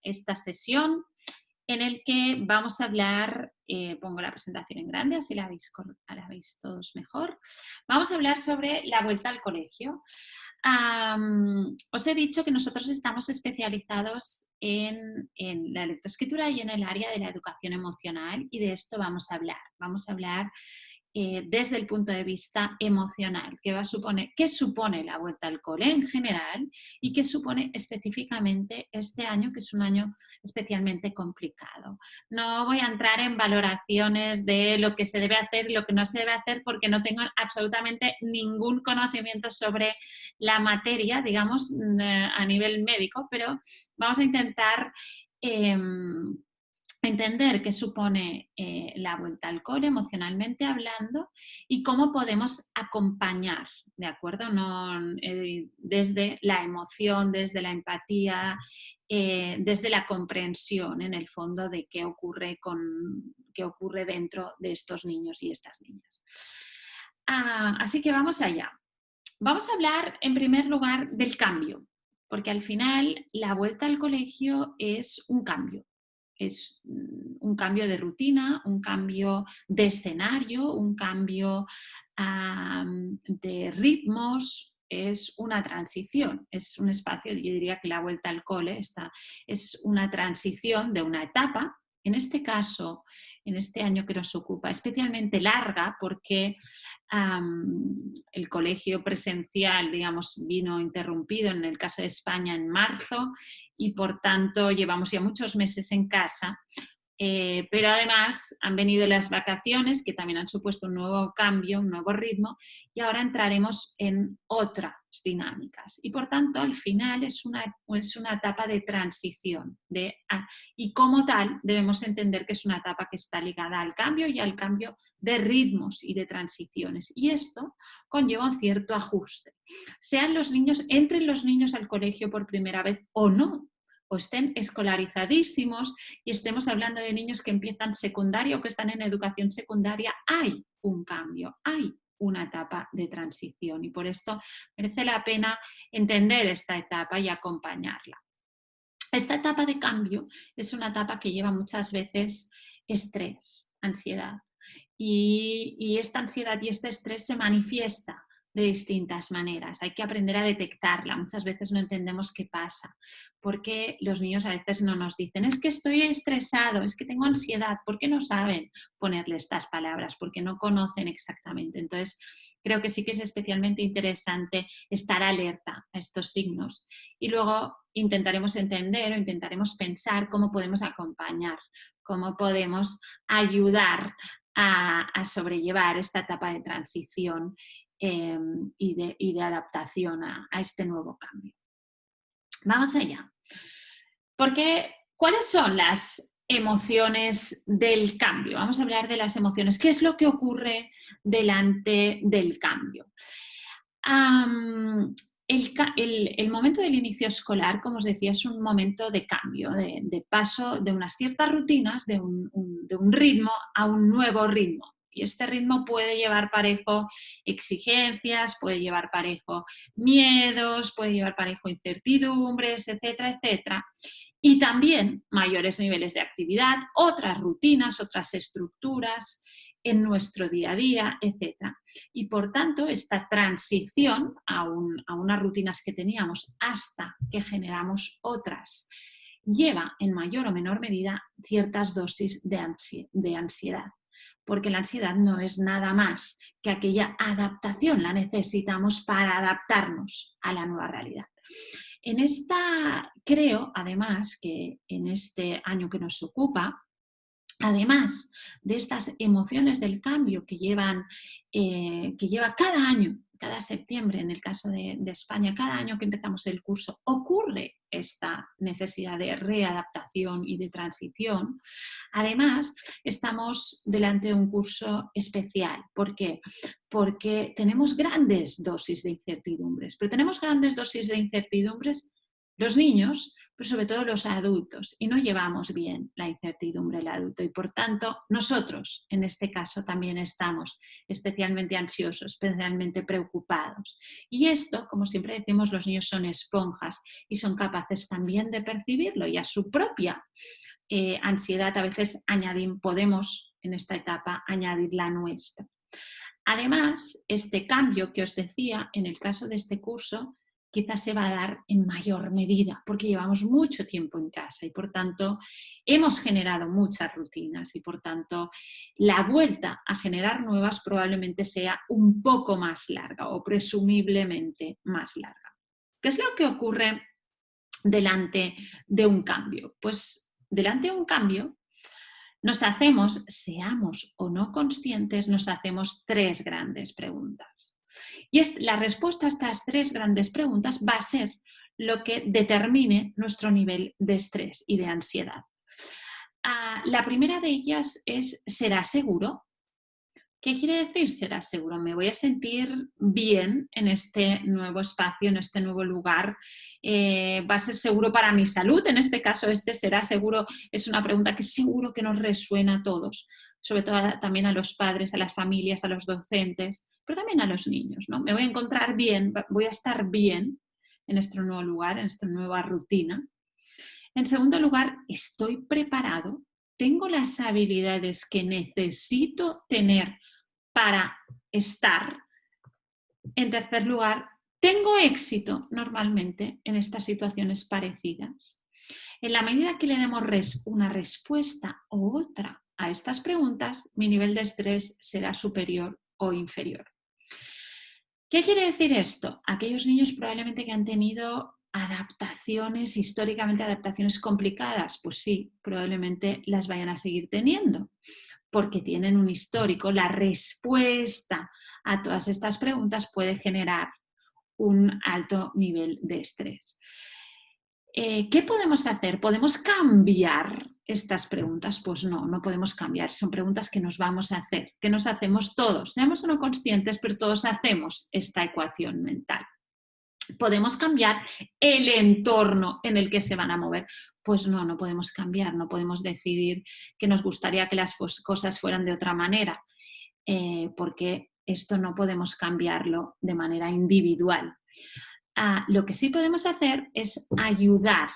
esta sesión en el que vamos a hablar, pongo la presentación en grande, así la veis todos mejor. Vamos a hablar sobre la vuelta al colegio. Os he dicho que nosotros estamos especializados en la lectoescritura y en el área de la educación emocional, y de esto vamos a hablar. Vamos a hablar desde el punto de vista emocional, qué supone la vuelta al cole en general y qué supone específicamente este año, que es un año especialmente complicado. No voy a entrar en valoraciones de lo que se debe hacer y lo que no se debe hacer, porque no tengo absolutamente ningún conocimiento sobre la materia, digamos, a nivel médico, pero vamos a intentar entender qué supone la vuelta al cole emocionalmente hablando y cómo podemos acompañar, ¿de acuerdo? Desde la emoción, desde la empatía, desde la comprensión, en el fondo, de qué ocurre dentro de estos niños y estas niñas. Así que vamos allá. Vamos a hablar, en primer lugar, del cambio, porque al final la vuelta al colegio es un cambio. Es un cambio de rutina, un cambio de escenario, un cambio de ritmos, es una transición, es un espacio. Yo diría que la vuelta al cole es una transición de una etapa, en este caso, en este año que nos ocupa, especialmente larga, porque el colegio presencial, digamos, vino interrumpido en el caso de España en marzo, y por tanto llevamos ya muchos meses en casa, pero además han venido las vacaciones, que también han supuesto un nuevo cambio, un nuevo ritmo, y ahora entraremos en otras dinámicas. Y por tanto, al final es una etapa de transición, y como tal debemos entender que es una etapa que está ligada al cambio y al cambio de ritmos y de transiciones. Y esto conlleva un cierto ajuste. Entren los niños al colegio por primera vez o no, o estén escolarizadísimos y estemos hablando de niños que empiezan secundaria o que están en educación secundaria, hay un cambio, hay una etapa de transición, y por esto merece la pena entender esta etapa y acompañarla. Esta etapa de cambio es una etapa que lleva muchas veces estrés, ansiedad, y esta ansiedad y este estrés se manifiesta de distintas maneras. Hay que aprender a detectarla. Muchas veces no entendemos qué pasa, porque los niños a veces no nos dicen: es que estoy estresado, es que tengo ansiedad, porque no saben ponerle estas palabras, porque no conocen exactamente. Entonces, creo que sí que es especialmente interesante estar alerta a estos signos, y luego intentaremos entender o intentaremos pensar cómo podemos acompañar, cómo podemos ayudar a sobrellevar esta etapa de transición y de adaptación a este nuevo cambio. Vamos allá. ¿Cuáles son las emociones del cambio? Vamos a hablar de las emociones. ¿Qué es lo que ocurre delante del cambio? El momento del inicio escolar, como os decía, es un momento de cambio, de paso de unas ciertas rutinas, de un ritmo a un nuevo ritmo. Y este ritmo puede llevar parejo exigencias, puede llevar parejo miedos, puede llevar parejo incertidumbres, etcétera, etcétera. Y también mayores niveles de actividad, otras rutinas, otras estructuras en nuestro día a día, etc. Y por tanto, esta transición a unas rutinas que teníamos hasta que generamos otras lleva en mayor o menor medida ciertas dosis de ansiedad, porque la ansiedad no es nada más que aquella adaptación, la necesitamos para adaptarnos a la nueva realidad. Creo, además, que en este año que nos ocupa, además de estas emociones del cambio que lleva cada año, cada septiembre, en el caso de España, cada año que empezamos el curso, ocurre esta necesidad de readaptación y de transición. Además, estamos delante de un curso especial. ¿Por qué? Porque tenemos grandes dosis de incertidumbres, pero tenemos grandes dosis de incertidumbres los niños, pero sobre todo los adultos, y no llevamos bien la incertidumbre del adulto y por tanto nosotros en este caso también estamos especialmente ansiosos, especialmente preocupados. Y esto, como siempre decimos, los niños son esponjas y son capaces también de percibirlo y a su propia ansiedad a veces podemos en esta etapa añadir la nuestra. Además, este cambio que os decía, en el caso de este curso, quizás se va a dar en mayor medida, porque llevamos mucho tiempo en casa y por tanto hemos generado muchas rutinas y por tanto la vuelta a generar nuevas probablemente sea un poco más larga o presumiblemente más larga. ¿Qué es lo que ocurre delante de un cambio? Pues delante de un cambio nos hacemos, seamos o no conscientes, nos hacemos tres grandes preguntas. Y la respuesta a estas tres grandes preguntas va a ser lo que determine nuestro nivel de estrés y de ansiedad. La primera de ellas es, ¿será seguro? ¿Qué quiere decir será seguro? ¿Me voy a sentir bien en este nuevo espacio, en este nuevo lugar? ¿Va a ser seguro para mi salud? En este caso, ¿será seguro? Es una pregunta que seguro que nos resuena a todos, sobre todo también a los padres, a las familias, a los docentes, pero también a los niños, ¿no? ¿Me voy a encontrar bien? ¿Voy a estar bien en este nuevo lugar, en esta nueva rutina? En segundo lugar, ¿estoy preparado? ¿Tengo las habilidades que necesito tener para estar? En tercer lugar, ¿tengo éxito normalmente en estas situaciones parecidas? En la medida que le demos una respuesta u otra a estas preguntas, mi nivel de estrés será superior o inferior. ¿Qué quiere decir esto? Aquellos niños probablemente que han tenido históricamente adaptaciones complicadas, pues sí, probablemente las vayan a seguir teniendo, porque tienen un histórico. La respuesta a todas estas preguntas puede generar un alto nivel de estrés. ¿Qué podemos hacer? ¿Podemos cambiar estas preguntas? Pues no, no podemos cambiar. Son preguntas que nos vamos a hacer, que nos hacemos todos. Seamos o no conscientes, pero todos hacemos esta ecuación mental. ¿Podemos cambiar el entorno en el que se van a mover? Pues no, no podemos cambiar, no podemos decidir que nos gustaría que las cosas fueran de otra manera, porque esto no podemos cambiarlo de manera individual. Lo que sí podemos hacer es ayudar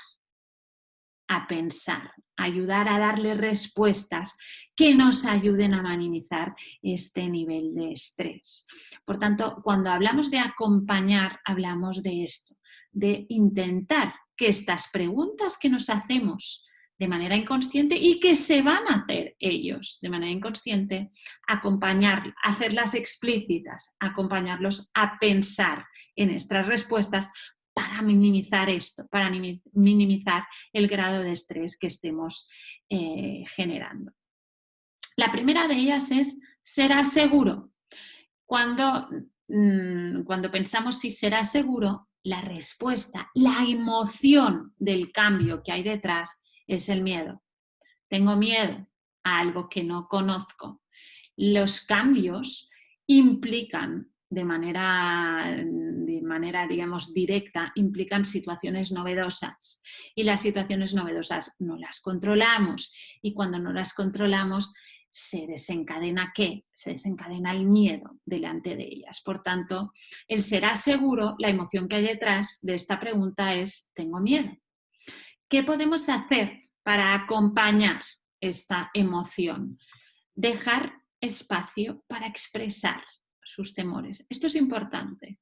a pensar, ayudar a darle respuestas que nos ayuden a minimizar este nivel de estrés. Por tanto, cuando hablamos de acompañar, hablamos de esto, de intentar que estas preguntas que nos hacemos de manera inconsciente y que se van a hacer ellos de manera inconsciente, acompañar, hacerlas explícitas, acompañarlos a pensar en estas respuestas para minimizar esto, para minimizar el grado de estrés que estemos generando. La primera de ellas es, ¿será seguro? Cuando pensamos si será seguro, la respuesta, la emoción del cambio que hay detrás es el miedo. Tengo miedo a algo que no conozco. Los cambios implican de manera, digamos, directa, implican situaciones novedosas. Y las situaciones novedosas no las controlamos. Y cuando no las controlamos, se desencadena ¿qué? Se desencadena el miedo delante de ellas. Por tanto, el será seguro, la emoción que hay detrás de esta pregunta es tengo miedo. ¿Qué podemos hacer para acompañar esta emoción? Dejar espacio para expresar sus temores. Esto es importante.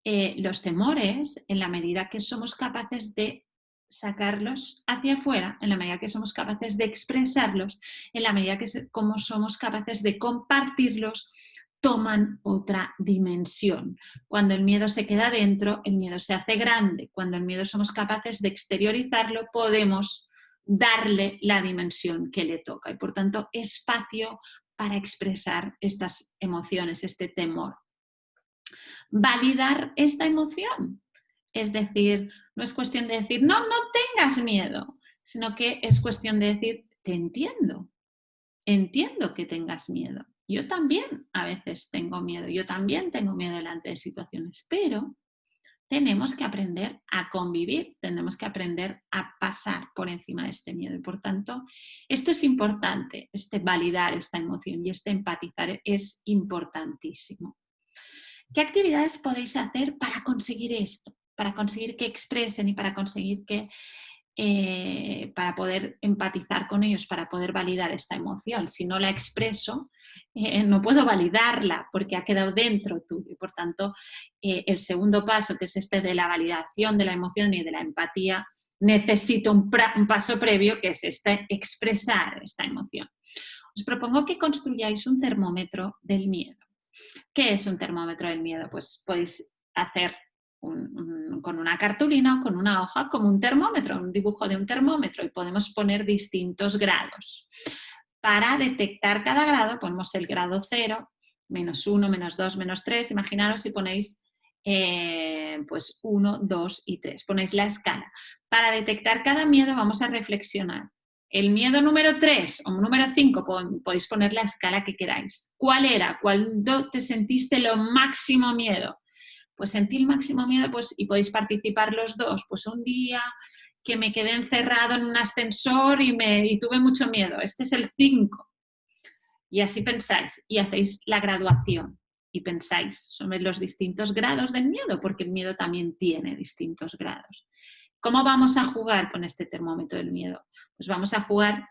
Los temores, en la medida que somos capaces de sacarlos hacia afuera, en la medida que somos capaces de expresarlos, en la medida que somos capaces de compartirlos, toman otra dimensión. Cuando el miedo se queda dentro, el miedo se hace grande. Cuando el miedo somos capaces de exteriorizarlo, podemos darle la dimensión que le toca y, por tanto, espacio para expresar estas emociones, este temor. Validar esta emoción. Es decir, no es cuestión de decir, no, no tengas miedo, sino que es cuestión de decir, te entiendo que tengas miedo. Yo también a veces tengo miedo, yo también tengo miedo delante de situaciones, pero tenemos que aprender a convivir, tenemos que aprender a pasar por encima de este miedo. Y por tanto, esto es importante, validar esta emoción y empatizar es importantísimo. ¿Qué actividades podéis hacer para conseguir esto? Para conseguir que expresen y para conseguir que para poder empatizar con ellos, para poder validar esta emoción. Si no la expreso, no puedo validarla porque ha quedado dentro tuyo. Por tanto, el segundo paso, que es este de la validación de la emoción y de la empatía, necesito un paso previo, que es expresar esta emoción. Os propongo que construyáis un termómetro del miedo. ¿Qué es un termómetro del miedo? Pues podéis hacer con una cartulina o con una hoja como un termómetro, un dibujo de un termómetro, y podemos poner distintos grados. Para detectar cada grado ponemos el grado 0, -1, -2, -3. Imaginaros si ponéis pues 1, 2 y 3. Ponéis la escala. Para detectar cada miedo vamos a reflexionar. El miedo número 3 o número 5 podéis poner la escala que queráis. ¿Cuál era? ¿Cuándo te sentiste lo máximo miedo? Pues sentí el máximo miedo, pues, y podéis participar los dos. Pues un día que me quedé encerrado en un ascensor y tuve mucho miedo. Este es el 5. Y así pensáis y hacéis la graduación y pensáis sobre los distintos grados del miedo, porque el miedo también tiene distintos grados. ¿Cómo vamos a jugar con este termómetro del miedo? Pues vamos a jugar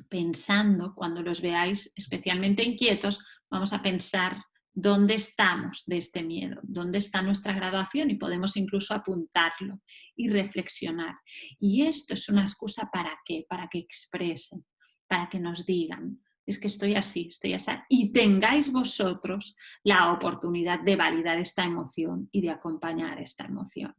pensando, cuando los veáis especialmente inquietos, vamos a pensar dónde estamos de este miedo, dónde está nuestra graduación, y podemos incluso apuntarlo y reflexionar. Y esto es una excusa ¿para qué? Para que expresen, para que nos digan, es que estoy así, y tengáis vosotros la oportunidad de validar esta emoción y de acompañar esta emoción.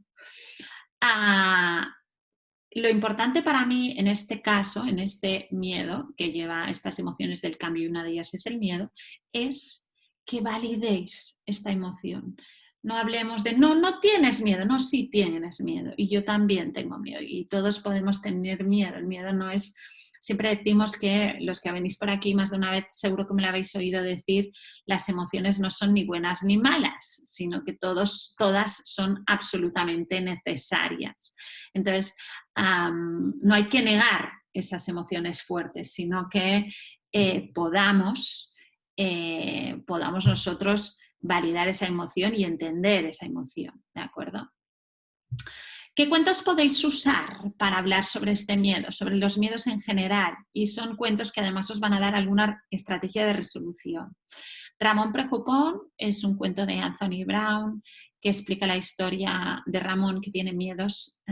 Lo importante para mí en este caso, en este miedo que lleva estas emociones del cambio, y una de ellas es el miedo, es que validéis esta emoción. No hablemos de no tienes miedo, no, sí tienes miedo, y yo también tengo miedo, y todos podemos tener miedo. El miedo no es, siempre decimos que los que venís por aquí más de una vez seguro que me lo habéis oído decir, las emociones no son ni buenas ni malas, sino que todas son absolutamente necesarias. Entonces, no hay que negar esas emociones fuertes, sino que podamos nosotros validar esa emoción y entender esa emoción, ¿de acuerdo? ¿Qué cuentos podéis usar para hablar sobre este miedo, sobre los miedos en general? Y son cuentos que además os van a dar alguna estrategia de resolución. Ramón Preocupón es un cuento de Anthony Brown que explica la historia de Ramón, que tiene miedos,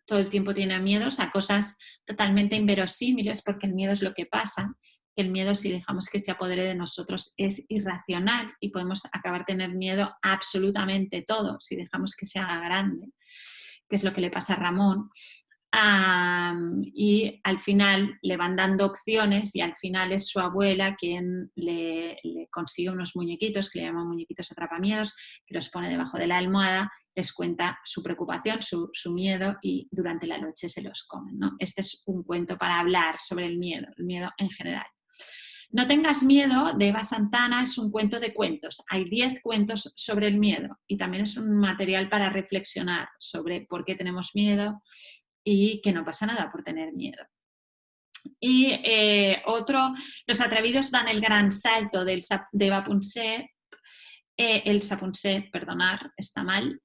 todo el tiempo tiene miedos a cosas totalmente inverosímiles, porque el miedo es lo que pasa, que el miedo, si dejamos que se apodere de nosotros, es irracional y podemos acabar teniendo miedo a absolutamente todo si dejamos que se haga grande, que es lo que le pasa a Ramón. Y al final le van dando opciones y al final es su abuela quien le consigue unos muñequitos que le llaman muñequitos atrapamiedos, que los pone debajo de la almohada, les cuenta su preocupación, su miedo, y durante la noche se los comen, ¿no? Este es un cuento para hablar sobre el miedo en general. No tengas miedo, de Eva Santana, es un cuento de cuentos. Hay 10 cuentos sobre el miedo y también es un material para reflexionar sobre por qué tenemos miedo y que no pasa nada por tener miedo. Y Los atrevidos dan el gran salto de Eva Punset. El Sapunset, perdonar, está mal,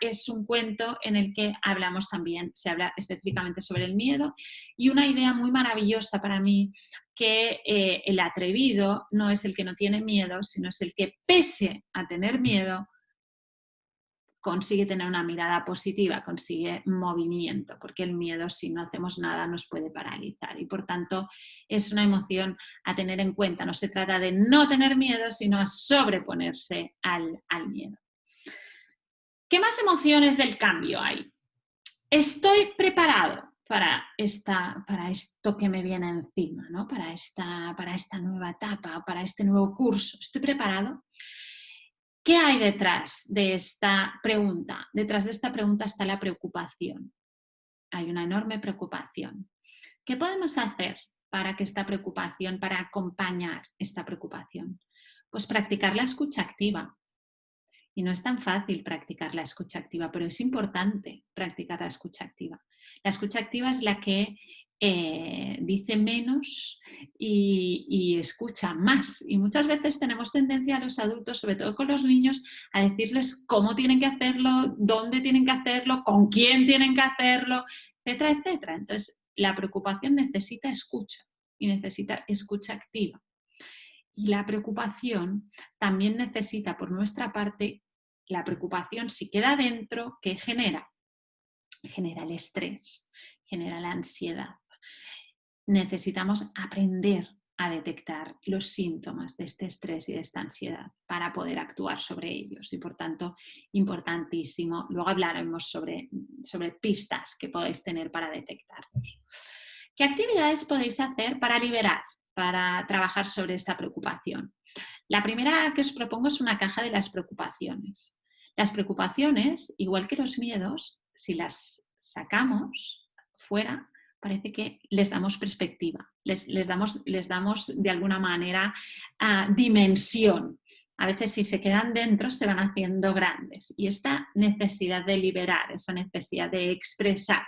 es un cuento en el que hablamos también, se habla específicamente sobre el miedo, y una idea muy maravillosa para mí, que el atrevido no es el que no tiene miedo, sino es el que, pese a tener miedo, consigue tener una mirada positiva, consigue movimiento, porque el miedo, si no hacemos nada, nos puede paralizar, y por tanto es una emoción a tener en cuenta. No se trata de no tener miedo, sino a sobreponerse al miedo. ¿Qué más emociones del cambio hay? Estoy preparado para esto que me viene encima, ¿no? para esta nueva etapa, para este nuevo curso. ¿Estoy preparado? ¿Qué hay detrás de esta pregunta? Detrás de esta pregunta está la preocupación. Hay una enorme preocupación. ¿Qué podemos hacer para que esta preocupación, para acompañar esta preocupación? Pues practicar la escucha activa. Y no es tan fácil practicar la escucha activa, pero es importante practicar la escucha activa. La escucha activa es la que dice menos y escucha más. Y muchas veces tenemos tendencia a los adultos, sobre todo con los niños, a decirles cómo tienen que hacerlo, dónde tienen que hacerlo, con quién tienen que hacerlo, etcétera, etcétera. Entonces, la preocupación necesita escucha y necesita escucha activa. Y la preocupación también necesita, por nuestra parte, la preocupación, si queda dentro, ¿qué genera? Genera el estrés, genera la ansiedad. Necesitamos aprender a detectar los síntomas de este estrés y de esta ansiedad para poder actuar sobre ellos y, por tanto, importantísimo. Luego hablaremos sobre pistas que podéis tener para detectarlos. ¿Qué actividades podéis hacer para liberar, para trabajar sobre esta preocupación? La primera que os propongo es una caja de las preocupaciones. Las preocupaciones, igual que los miedos, si las sacamos fuera, parece que les damos perspectiva, les damos de alguna manera dimensión. A veces si se quedan dentro se van haciendo grandes y esta necesidad de liberar, esa necesidad de expresar,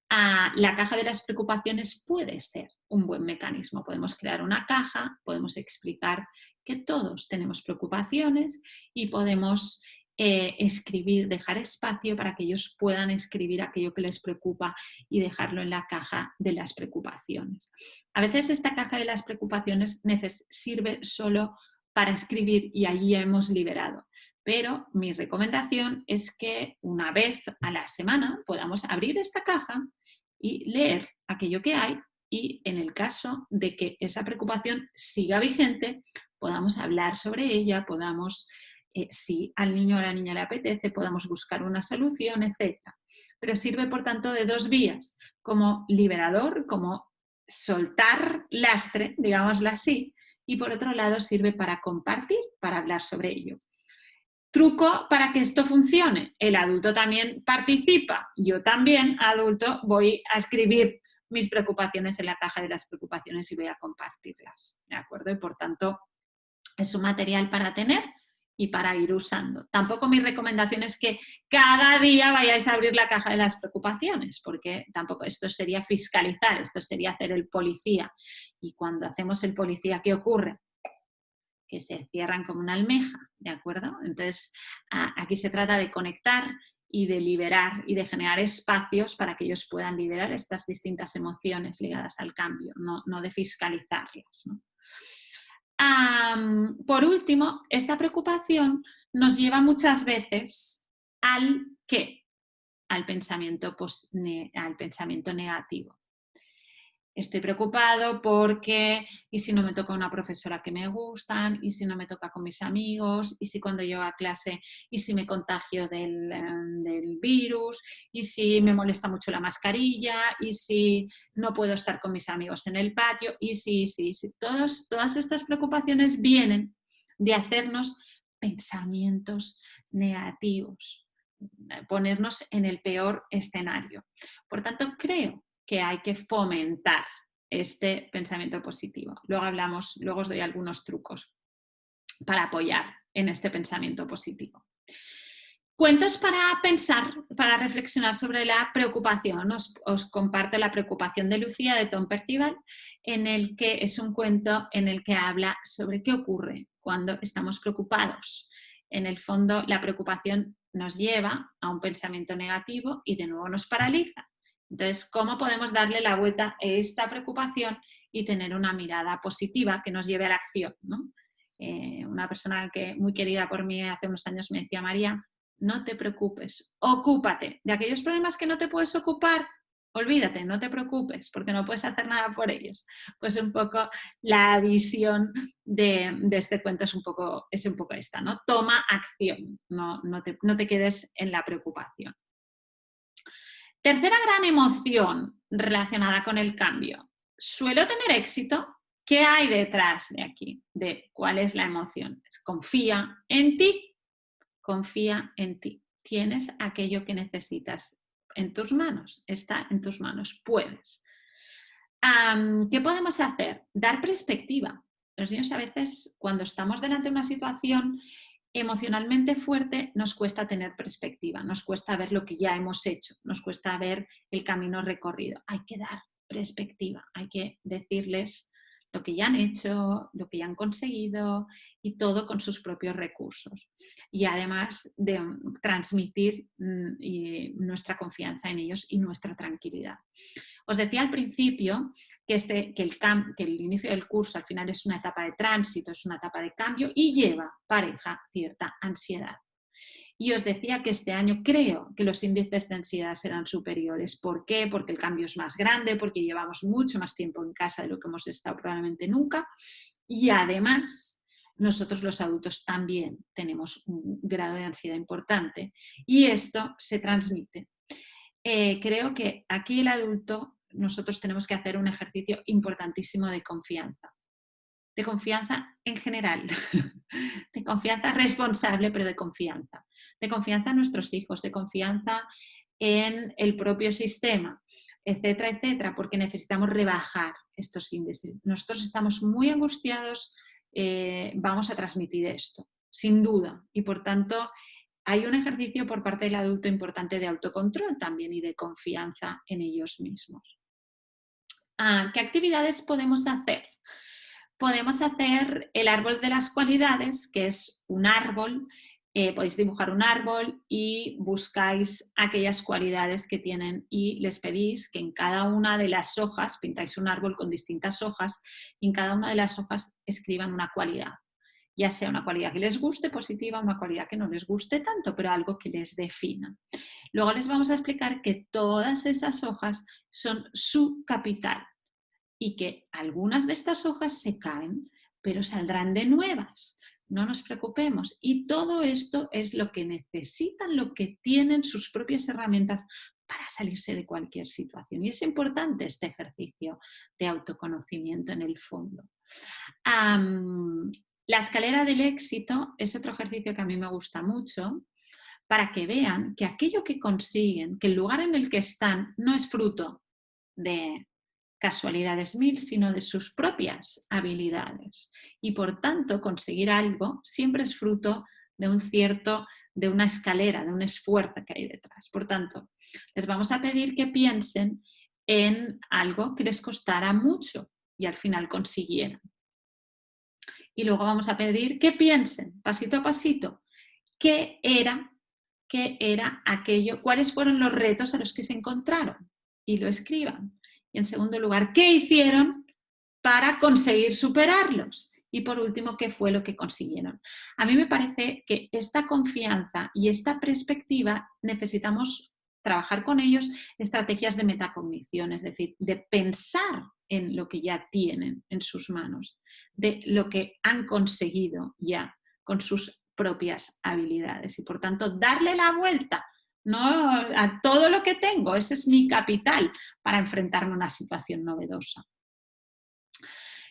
la caja de las preocupaciones puede ser un buen mecanismo. Podemos crear una caja, podemos explicar que todos tenemos preocupaciones y podemos escribir, dejar espacio para que ellos puedan escribir aquello que les preocupa y dejarlo en la caja de las preocupaciones. A veces esta caja de las preocupaciones sirve solo para escribir y allí hemos liberado. Pero mi recomendación es que una vez a la semana podamos abrir esta caja y leer aquello que hay y en el caso de que esa preocupación siga vigente, podamos hablar sobre ella, podamos, si al niño o a la niña le apetece, podamos buscar una solución, etc. Pero sirve, por tanto, de dos vías, como liberador, como soltar lastre, digámoslo así, y por otro lado sirve para compartir, para hablar sobre ello. Truco para que esto funcione. El adulto también participa. Yo también, adulto, voy a escribir mis preocupaciones en la caja de las preocupaciones y voy a compartirlas. ¿De acuerdo? Y por tanto, es un material para tener y para ir usando. Tampoco mi recomendación es que cada día vayáis a abrir la caja de las preocupaciones, porque tampoco esto sería fiscalizar, esto sería hacer el policía. Y cuando hacemos el policía, ¿qué ocurre? Que se cierran como una almeja, ¿de acuerdo? Entonces, aquí se trata de conectar y de liberar y de generar espacios para que ellos puedan liberar estas distintas emociones ligadas al cambio, no de fiscalizarlas, ¿no? Por último, esta preocupación nos lleva muchas veces al ¿qué? Al pensamiento negativo. Estoy preocupado porque, ¿y si no me toca una profesora que me gustan? ¿Y si no me toca con mis amigos? ¿Y si cuando llego a clase, y si me contagio del virus? ¿Y si me molesta mucho la mascarilla? ¿Y si no puedo estar con mis amigos en el patio? ¿Y si? Todas estas preocupaciones vienen de hacernos pensamientos negativos, ponernos en el peor escenario. Por tanto, creo que hay que fomentar este pensamiento positivo. Luego os doy algunos trucos para apoyar en este pensamiento positivo. Cuentos para pensar, para reflexionar sobre la preocupación. Os comparto La preocupación de Lucía, de Tom Percival, en el que es un cuento en el que habla sobre qué ocurre cuando estamos preocupados. En el fondo, la preocupación nos lleva a un pensamiento negativo y de nuevo nos paraliza. Entonces, ¿cómo podemos darle la vuelta a esta preocupación y tener una mirada positiva que nos lleve a la acción, ¿no? Una persona muy querida por mí hace unos años me decía: María, no te preocupes, ocúpate de aquellos problemas que no te puedes ocupar, olvídate, no te preocupes, porque no puedes hacer nada por ellos. Pues un poco la visión de este cuento es un poco esta, ¿no? Toma acción, no te quedes en la preocupación. Tercera gran emoción relacionada con el cambio. ¿Suelo tener éxito? ¿Qué hay detrás de aquí? De cuál es la emoción. Confía en ti. Confía en ti. Tienes aquello que necesitas en tus manos. Está en tus manos. Puedes. ¿Qué podemos hacer? Dar perspectiva. Los niños a veces, cuando estamos delante de una situación emocionalmente fuerte nos cuesta tener perspectiva, nos cuesta ver lo que ya hemos hecho, nos cuesta ver el camino recorrido. Hay que dar perspectiva, hay que decirles lo que ya han hecho, lo que ya han conseguido y todo con sus propios recursos. Y además de transmitir nuestra confianza en ellos y nuestra tranquilidad. Os decía al principio que el inicio del curso al final es una etapa de tránsito, es una etapa de cambio y lleva pareja cierta ansiedad. Y os decía que este año creo que los índices de ansiedad serán superiores. ¿Por qué? Porque el cambio es más grande, porque llevamos mucho más tiempo en casa de lo que hemos estado probablemente nunca. Y además, nosotros los adultos también tenemos un grado de ansiedad importante y esto se transmite. Creo que aquí el adulto, nosotros tenemos que hacer un ejercicio importantísimo de confianza en general, de confianza responsable, pero de confianza en nuestros hijos, de confianza en el propio sistema, etcétera, etcétera, porque necesitamos rebajar estos índices. Nosotros estamos muy angustiados, vamos a transmitir esto, sin duda, y por tanto hay un ejercicio por parte del adulto importante de autocontrol también y de confianza en ellos mismos. ¿Qué actividades podemos hacer? Podemos hacer el árbol de las cualidades, que es un árbol, podéis dibujar un árbol y buscáis aquellas cualidades que tienen y les pedís que en cada una de las hojas, pintáis un árbol con distintas hojas y en cada una de las hojas escriban una cualidad, ya sea una cualidad que les guste positiva, una cualidad que no les guste tanto, pero algo que les defina. Luego les vamos a explicar que todas esas hojas son su capital y que algunas de estas hojas se caen, pero saldrán de nuevas. No nos preocupemos. Y todo esto es lo que necesitan, lo que tienen sus propias herramientas para salirse de cualquier situación. Y es importante este ejercicio de autoconocimiento en el fondo. La escalera del éxito es otro ejercicio que a mí me gusta mucho para que vean que aquello que consiguen, que el lugar en el que están no es fruto de casualidades mil, sino de sus propias habilidades. Y por tanto, conseguir algo siempre es fruto de de una escalera, de un esfuerzo que hay detrás. Por tanto, les vamos a pedir que piensen en algo que les costara mucho y al final consiguieran. Y luego vamos a pedir que piensen, pasito a pasito, qué era aquello, cuáles fueron los retos a los que se encontraron y lo escriban. Y en segundo lugar, ¿qué hicieron para conseguir superarlos? Y por último, ¿qué fue lo que consiguieron? A mí me parece que esta confianza y esta perspectiva necesitamos trabajar con ellos estrategias de metacognición, es decir, de pensar en lo que ya tienen en sus manos, de lo que han conseguido ya con sus propias habilidades y por tanto darle la vuelta, ¿no?, a todo lo que tengo. Ese es mi capital para enfrentarme a una situación novedosa.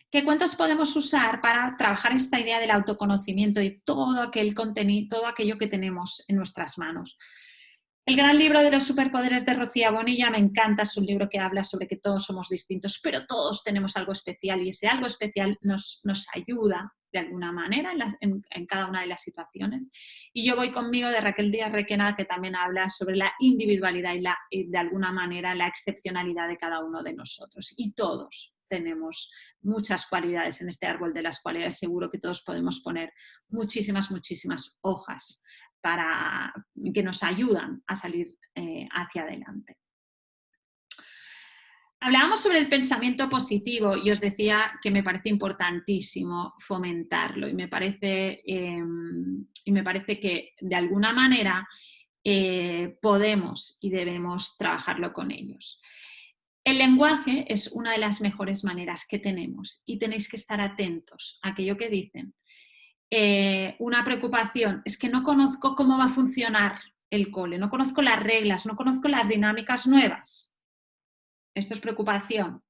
¿Qué cuentos podemos usar para trabajar esta idea del autoconocimiento y todo aquel contenido, todo aquello que tenemos en nuestras manos? El gran libro de los superpoderes de Rocío Bonilla me encanta, es un libro que habla sobre que todos somos distintos, pero todos tenemos algo especial y ese algo especial nos ayuda de alguna manera en cada una de las situaciones. Y yo voy conmigo de Raquel Díaz Requena, que también habla sobre la individualidad y de alguna manera la excepcionalidad de cada uno de nosotros. Y todos tenemos muchas cualidades en este árbol de las cualidades, seguro que todos podemos poner muchísimas hojas para que nos ayudan a salir hacia adelante. Hablábamos sobre el pensamiento positivo y os decía que me parece importantísimo fomentarlo y me parece que de alguna manera podemos y debemos trabajarlo con ellos. El lenguaje es una de las mejores maneras que tenemos y tenéis que estar atentos a aquello que dicen. Una preocupación, es que no conozco cómo va a funcionar el cole, no conozco las reglas, no conozco las dinámicas nuevas. Esto es preocupación.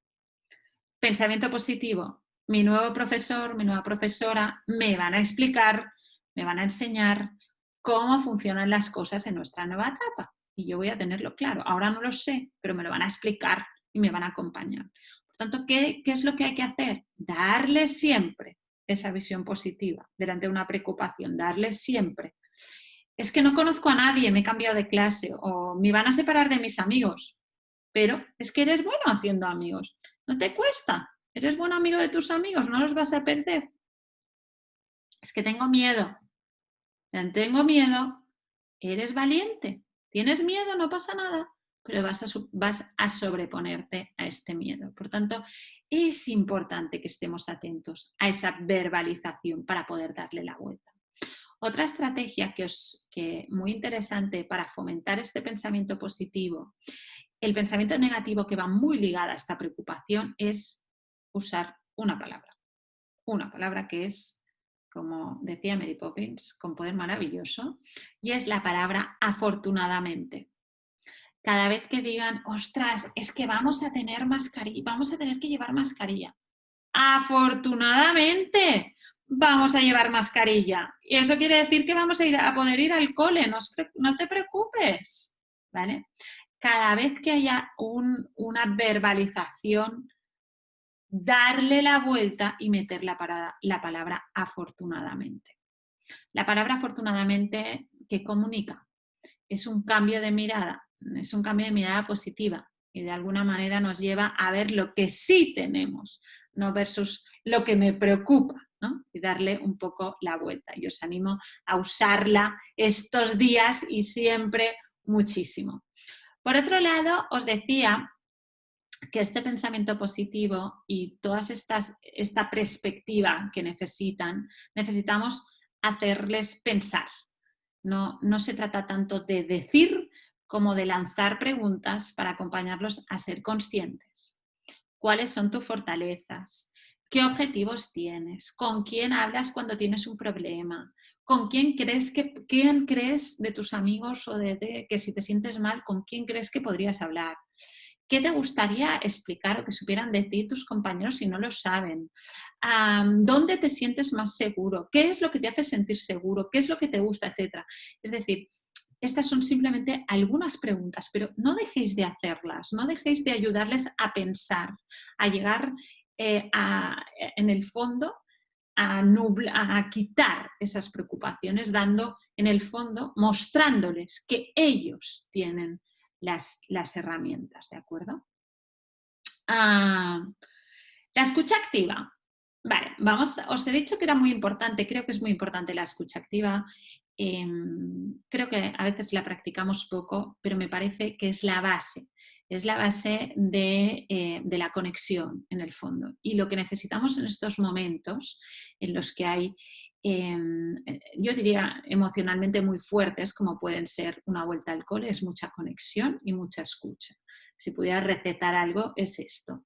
Pensamiento positivo, mi nuevo profesor, mi nueva profesora me van a explicar, me van a enseñar cómo funcionan las cosas en nuestra nueva etapa y yo voy a tenerlo claro. Ahora no lo sé, pero me lo van a explicar y me van a acompañar. Por tanto, ¿qué es lo que hay que hacer? Darle siempre esa visión positiva delante de una preocupación, darle siempre. Es que no conozco a nadie, me he cambiado de clase o me van a separar de mis amigos, pero es que eres bueno haciendo amigos, no te cuesta, eres buen amigo de tus amigos, no los vas a perder. Es que tengo miedo, eres valiente, tienes miedo, no pasa nada, pero vas a sobreponerte a este miedo. Por tanto, es importante que estemos atentos a esa verbalización para poder darle la vuelta. Otra estrategia que muy interesante para fomentar este pensamiento positivo, el pensamiento negativo que va muy ligada a esta preocupación es usar una palabra que es, como decía Mary Poppins, con poder maravilloso, y es la palabra afortunadamente. Cada vez que digan, ostras, es que vamos a tener mascarilla, vamos a tener que llevar mascarilla. Afortunadamente vamos a llevar mascarilla. Y eso quiere decir que vamos a poder ir al cole, no te preocupes. ¿Vale? Cada vez que haya una verbalización, darle la vuelta y meter la palabra afortunadamente. La palabra afortunadamente, ¿qué comunica? Es un cambio de mirada, es un cambio de mirada positiva y de alguna manera nos lleva a ver lo que sí tenemos, no versus lo que me preocupa, ¿no? Y darle un poco la vuelta. Y os animo a usarla estos días y siempre muchísimo. Por otro lado, os decía que este pensamiento positivo y toda esta perspectiva que necesitamos hacerles pensar. No se trata tanto de decir como de lanzar preguntas para acompañarlos a ser conscientes. ¿Cuáles son tus fortalezas? ¿Qué objetivos tienes? ¿Con quién hablas cuando tienes un problema? ¿Con quién crees de tus amigos o que si te sientes mal, con quién crees que podrías hablar? ¿Qué te gustaría explicar o que supieran de ti tus compañeros si no lo saben? ¿Dónde te sientes más seguro? ¿Qué es lo que te hace sentir seguro? ¿Qué es lo que te gusta? Etcétera. Es decir, estas son simplemente algunas preguntas, pero no dejéis de hacerlas, no dejéis de ayudarles a pensar, a llegar en el fondo a quitar esas preocupaciones, dando en el fondo, mostrándoles que ellos tienen las herramientas, ¿de acuerdo? La escucha activa. Vale, os he dicho que era muy importante, creo que es muy importante la escucha activa. Creo que a veces la practicamos poco, pero me parece que es la base. Es la base de la conexión, en el fondo. Y lo que necesitamos en estos momentos en los que hay, yo diría, emocionalmente muy fuertes, como pueden ser una vuelta al cole, es mucha conexión y mucha escucha. Si pudiera recetar algo, es esto.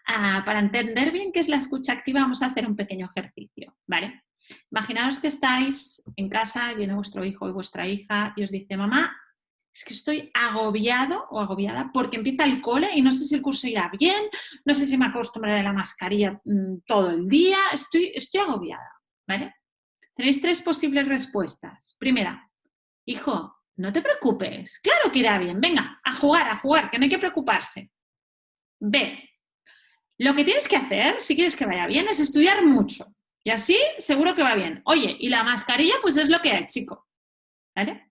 Para entender bien qué es la escucha activa, vamos a hacer un pequeño ejercicio, ¿vale? Imaginaos que estáis en casa, viene vuestro hijo y vuestra hija y os dice, mamá, es que estoy agobiado o agobiada porque empieza el cole y no sé si el curso irá bien, no sé si me acostumbraré a la mascarilla todo el día, estoy agobiada, ¿vale? Tenéis tres posibles respuestas. Primera, hijo, no te preocupes, claro que irá bien, venga, a jugar, que no hay que preocuparse. B, lo que tienes que hacer, si quieres que vaya bien, es estudiar mucho. Y así seguro que va bien. Oye, y la mascarilla, pues es lo que hay, chico. ¿Vale?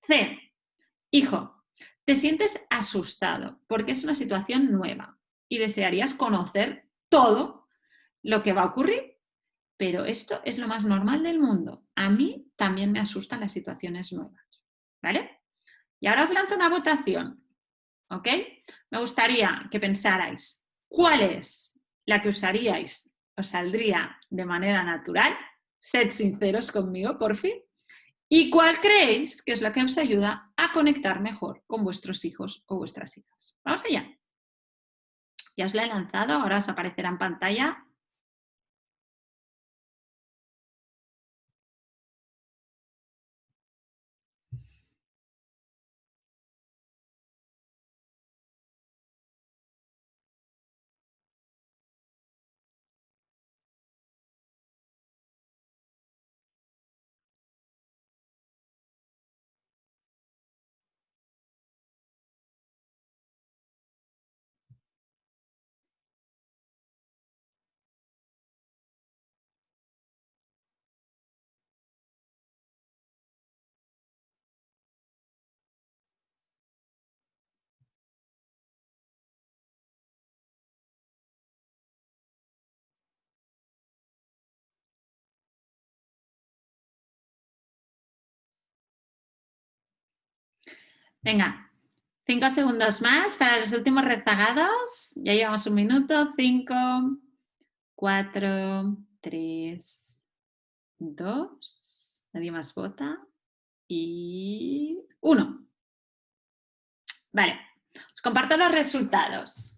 C. Hijo, te sientes asustado porque es una situación nueva y desearías conocer todo lo que va a ocurrir. Pero esto es lo más normal del mundo. A mí también me asustan las situaciones nuevas. ¿Vale? Y ahora os lanzo una votación. ¿Ok? Me gustaría que pensarais cuál es la que usaríais, os saldría de manera natural, sed sinceros conmigo, por fin, y cuál creéis que es la que os ayuda a conectar mejor con vuestros hijos o vuestras hijas. Vamos allá. Ya os la he lanzado, ahora os aparecerá en pantalla. Venga, 5 segundos más para los últimos rezagados. Ya llevamos 1 minuto. 5, 4, 3, 2. Nadie más vota. Y 1. Vale, os comparto los resultados.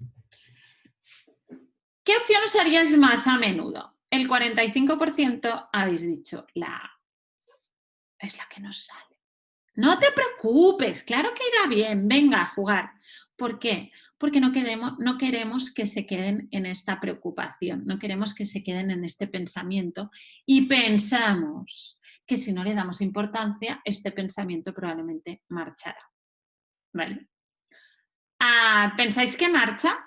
¿Qué opción usaríais más a menudo? El 45% habéis dicho la A. Es la que nos sale. No te preocupes, claro que irá bien, venga a jugar. ¿Por qué? Porque no queremos que se queden en esta preocupación, no queremos que se queden en este pensamiento y pensamos que si no le damos importancia, este pensamiento probablemente marchará. ¿Vale? ¿Pensáis que marcha?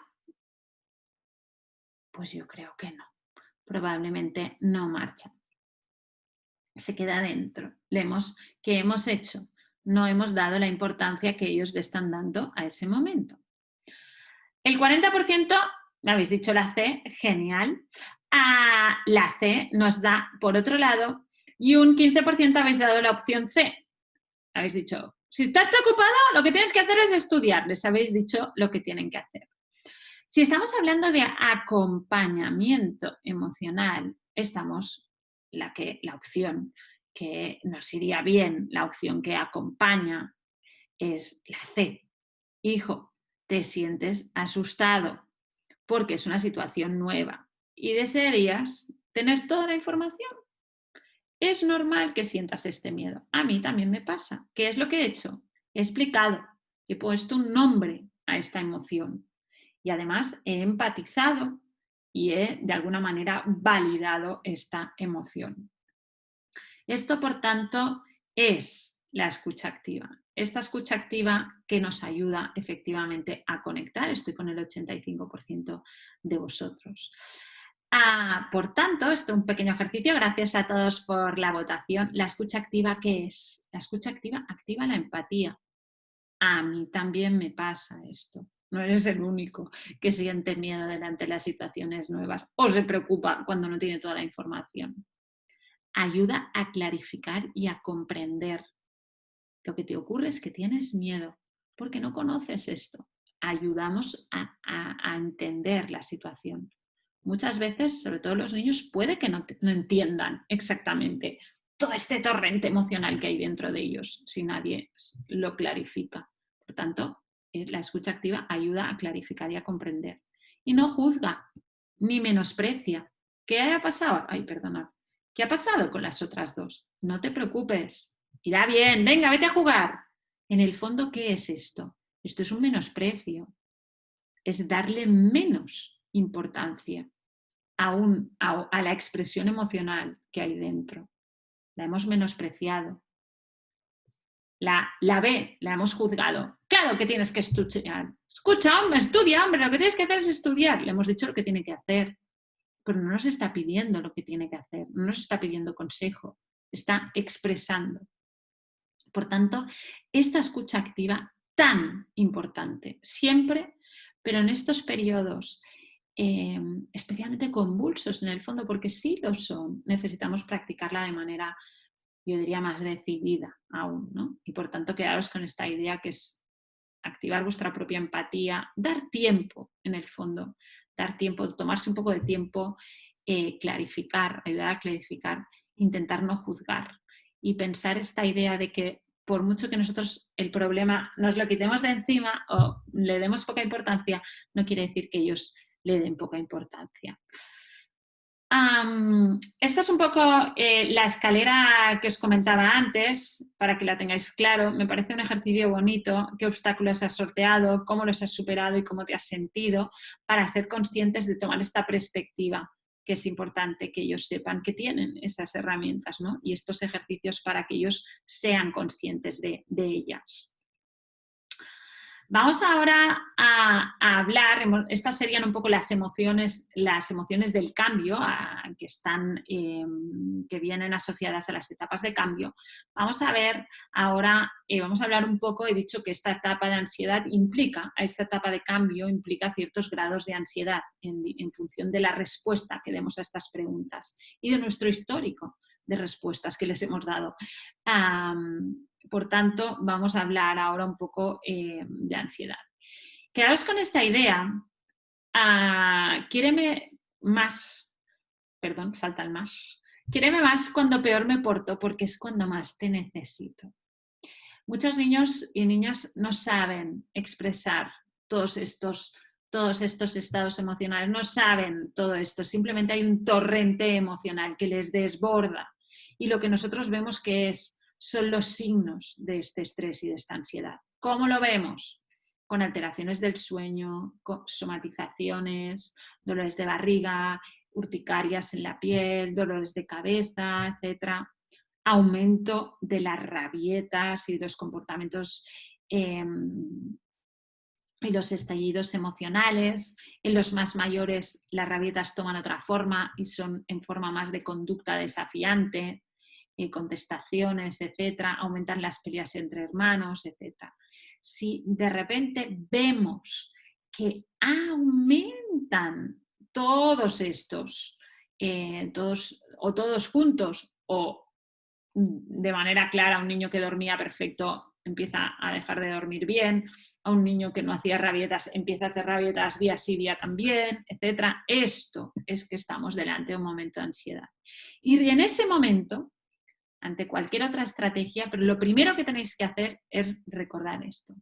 Pues yo creo que no. Probablemente no marcha. Se queda dentro. ¿Qué hemos hecho? No hemos dado la importancia que ellos le están dando a ese momento. El 40%, me habéis dicho la C, genial. La C nos da por otro lado y un 15% habéis dado la opción C. Habéis dicho, si estás preocupado, lo que tienes que hacer es estudiar. Les habéis dicho lo que tienen que hacer. Si estamos hablando de acompañamiento emocional, la opción que nos iría bien, la opción que acompaña es la C. Hijo, te sientes asustado porque es una situación nueva y desearías tener toda la información. Es normal que sientas este miedo. A mí también me pasa. ¿Qué es lo que he hecho? He explicado, he puesto un nombre a esta emoción. Y además he empatizado y he de alguna manera validado esta emoción. Esto, por tanto, es la escucha activa. Esta escucha activa que nos ayuda efectivamente a conectar. Estoy con el 85% de vosotros. Por tanto, esto es un pequeño ejercicio. Gracias a todos por la votación. ¿La escucha activa qué es? La escucha activa activa la empatía. A mí también me pasa esto. No eres el único que siente miedo delante de las situaciones nuevas o se preocupa cuando no tiene toda la información. Ayuda a clarificar y a comprender. Lo que te ocurre es que tienes miedo porque no conoces esto. Ayudamos a entender la situación. Muchas veces, sobre todo los niños, puede que no entiendan exactamente todo este torrente emocional que hay dentro de ellos si nadie lo clarifica. Por tanto, la escucha activa ayuda a clarificar y a comprender. Y no juzga ni menosprecia. ¿Qué haya pasado? Ay, perdonad. ¿Qué ha pasado con las otras dos? No te preocupes. Irá bien. Venga, vete a jugar. En el fondo, ¿qué es esto? Esto es un menosprecio. Es darle menos importancia a la expresión emocional que hay dentro. La hemos menospreciado. La B, la hemos juzgado. Claro que tienes que estudiar. Escucha, hombre, estudia, hombre, lo que tienes que hacer es estudiar. Le hemos dicho lo que tiene que hacer, pero no nos está pidiendo lo que tiene que hacer, no nos está pidiendo consejo, está expresando. Por tanto, esta escucha activa tan importante, siempre, pero en estos periodos especialmente convulsos en el fondo, porque sí lo son, necesitamos practicarla de manera, yo diría, más decidida aún, ¿no? Y por tanto, quedaros con esta idea que es activar vuestra propia empatía, dar tiempo en el fondo, dar tiempo, tomarse un poco de tiempo, clarificar, ayudar a clarificar, intentar no juzgar y pensar esta idea de que por mucho que nosotros el problema nos lo quitemos de encima o le demos poca importancia, no quiere decir que ellos le den poca importancia. Esta es un poco la escalera que os comentaba antes, para que la tengáis claro. Me parece un ejercicio bonito, qué obstáculos has sorteado, cómo los has superado y cómo te has sentido, para ser conscientes de tomar esta perspectiva, que es importante que ellos sepan que tienen esas herramientas, ¿no? Y estos ejercicios para que ellos sean conscientes de ellas. Vamos ahora a hablar, estas serían un poco las emociones del cambio que vienen asociadas a las etapas de cambio. Vamos a ver ahora, vamos a hablar un poco, he dicho que esta etapa de ansiedad esta etapa de cambio implica ciertos grados de ansiedad en función de la respuesta que demos a estas preguntas y de nuestro histórico de respuestas que les hemos dado. Por tanto, vamos a hablar ahora un poco de ansiedad. Quedaos con esta idea. Quiéreme más, perdón, falta el más. Quiéreme más cuando peor me porto porque es cuando más te necesito. Muchos niños y niñas no saben expresar todos estos estados emocionales, no saben todo esto, simplemente hay un torrente emocional que les desborda y lo que nosotros vemos que son los signos de este estrés y de esta ansiedad. ¿Cómo lo vemos? Con alteraciones del sueño, con somatizaciones, dolores de barriga, urticarias en la piel, dolores de cabeza, etc. Aumento de las rabietas y de los comportamientos y los estallidos emocionales. En los más mayores las rabietas toman otra forma y son en forma más de conducta desafiante, contestaciones, etcétera. Aumentan las peleas entre hermanos, etcétera. Si de repente vemos que aumentan todos estos, todos juntos o de manera clara, un niño que dormía perfecto empieza a dejar de dormir bien, a un niño que no hacía rabietas empieza a hacer rabietas día sí, día también, etc. Esto es que estamos delante de un momento de ansiedad. Y en ese momento, ante cualquier otra estrategia, pero lo primero que tenéis que hacer es recordar esto.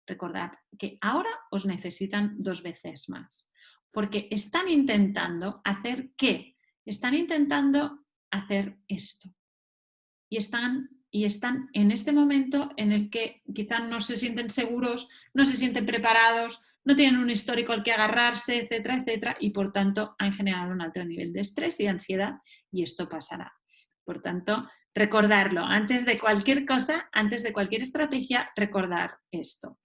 Recordar que ahora os necesitan 2 veces más. Porque están intentando hacer ¿qué? Están intentando hacer esto. Y están en este momento en el que quizás no se sienten seguros, no se sienten preparados, no tienen un histórico al que agarrarse, etcétera, etcétera, y por tanto han generado un alto nivel de estrés y de ansiedad y esto pasará. Por tanto, recordarlo. Antes de cualquier cosa, antes de cualquier estrategia, recordar esto.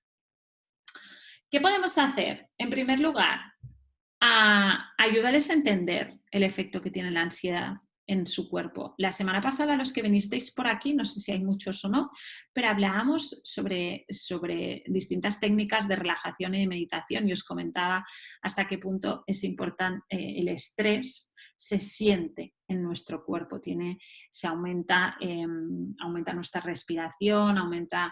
¿Qué podemos hacer? En primer lugar, ayudarles a entender el efecto que tiene la ansiedad en su cuerpo. La semana pasada, los que vinisteis por aquí, no sé si hay muchos o no, pero hablábamos sobre distintas técnicas de relajación y de meditación y os comentaba hasta qué punto es importante el estrés se siente en nuestro cuerpo, se aumenta nuestra respiración, aumenta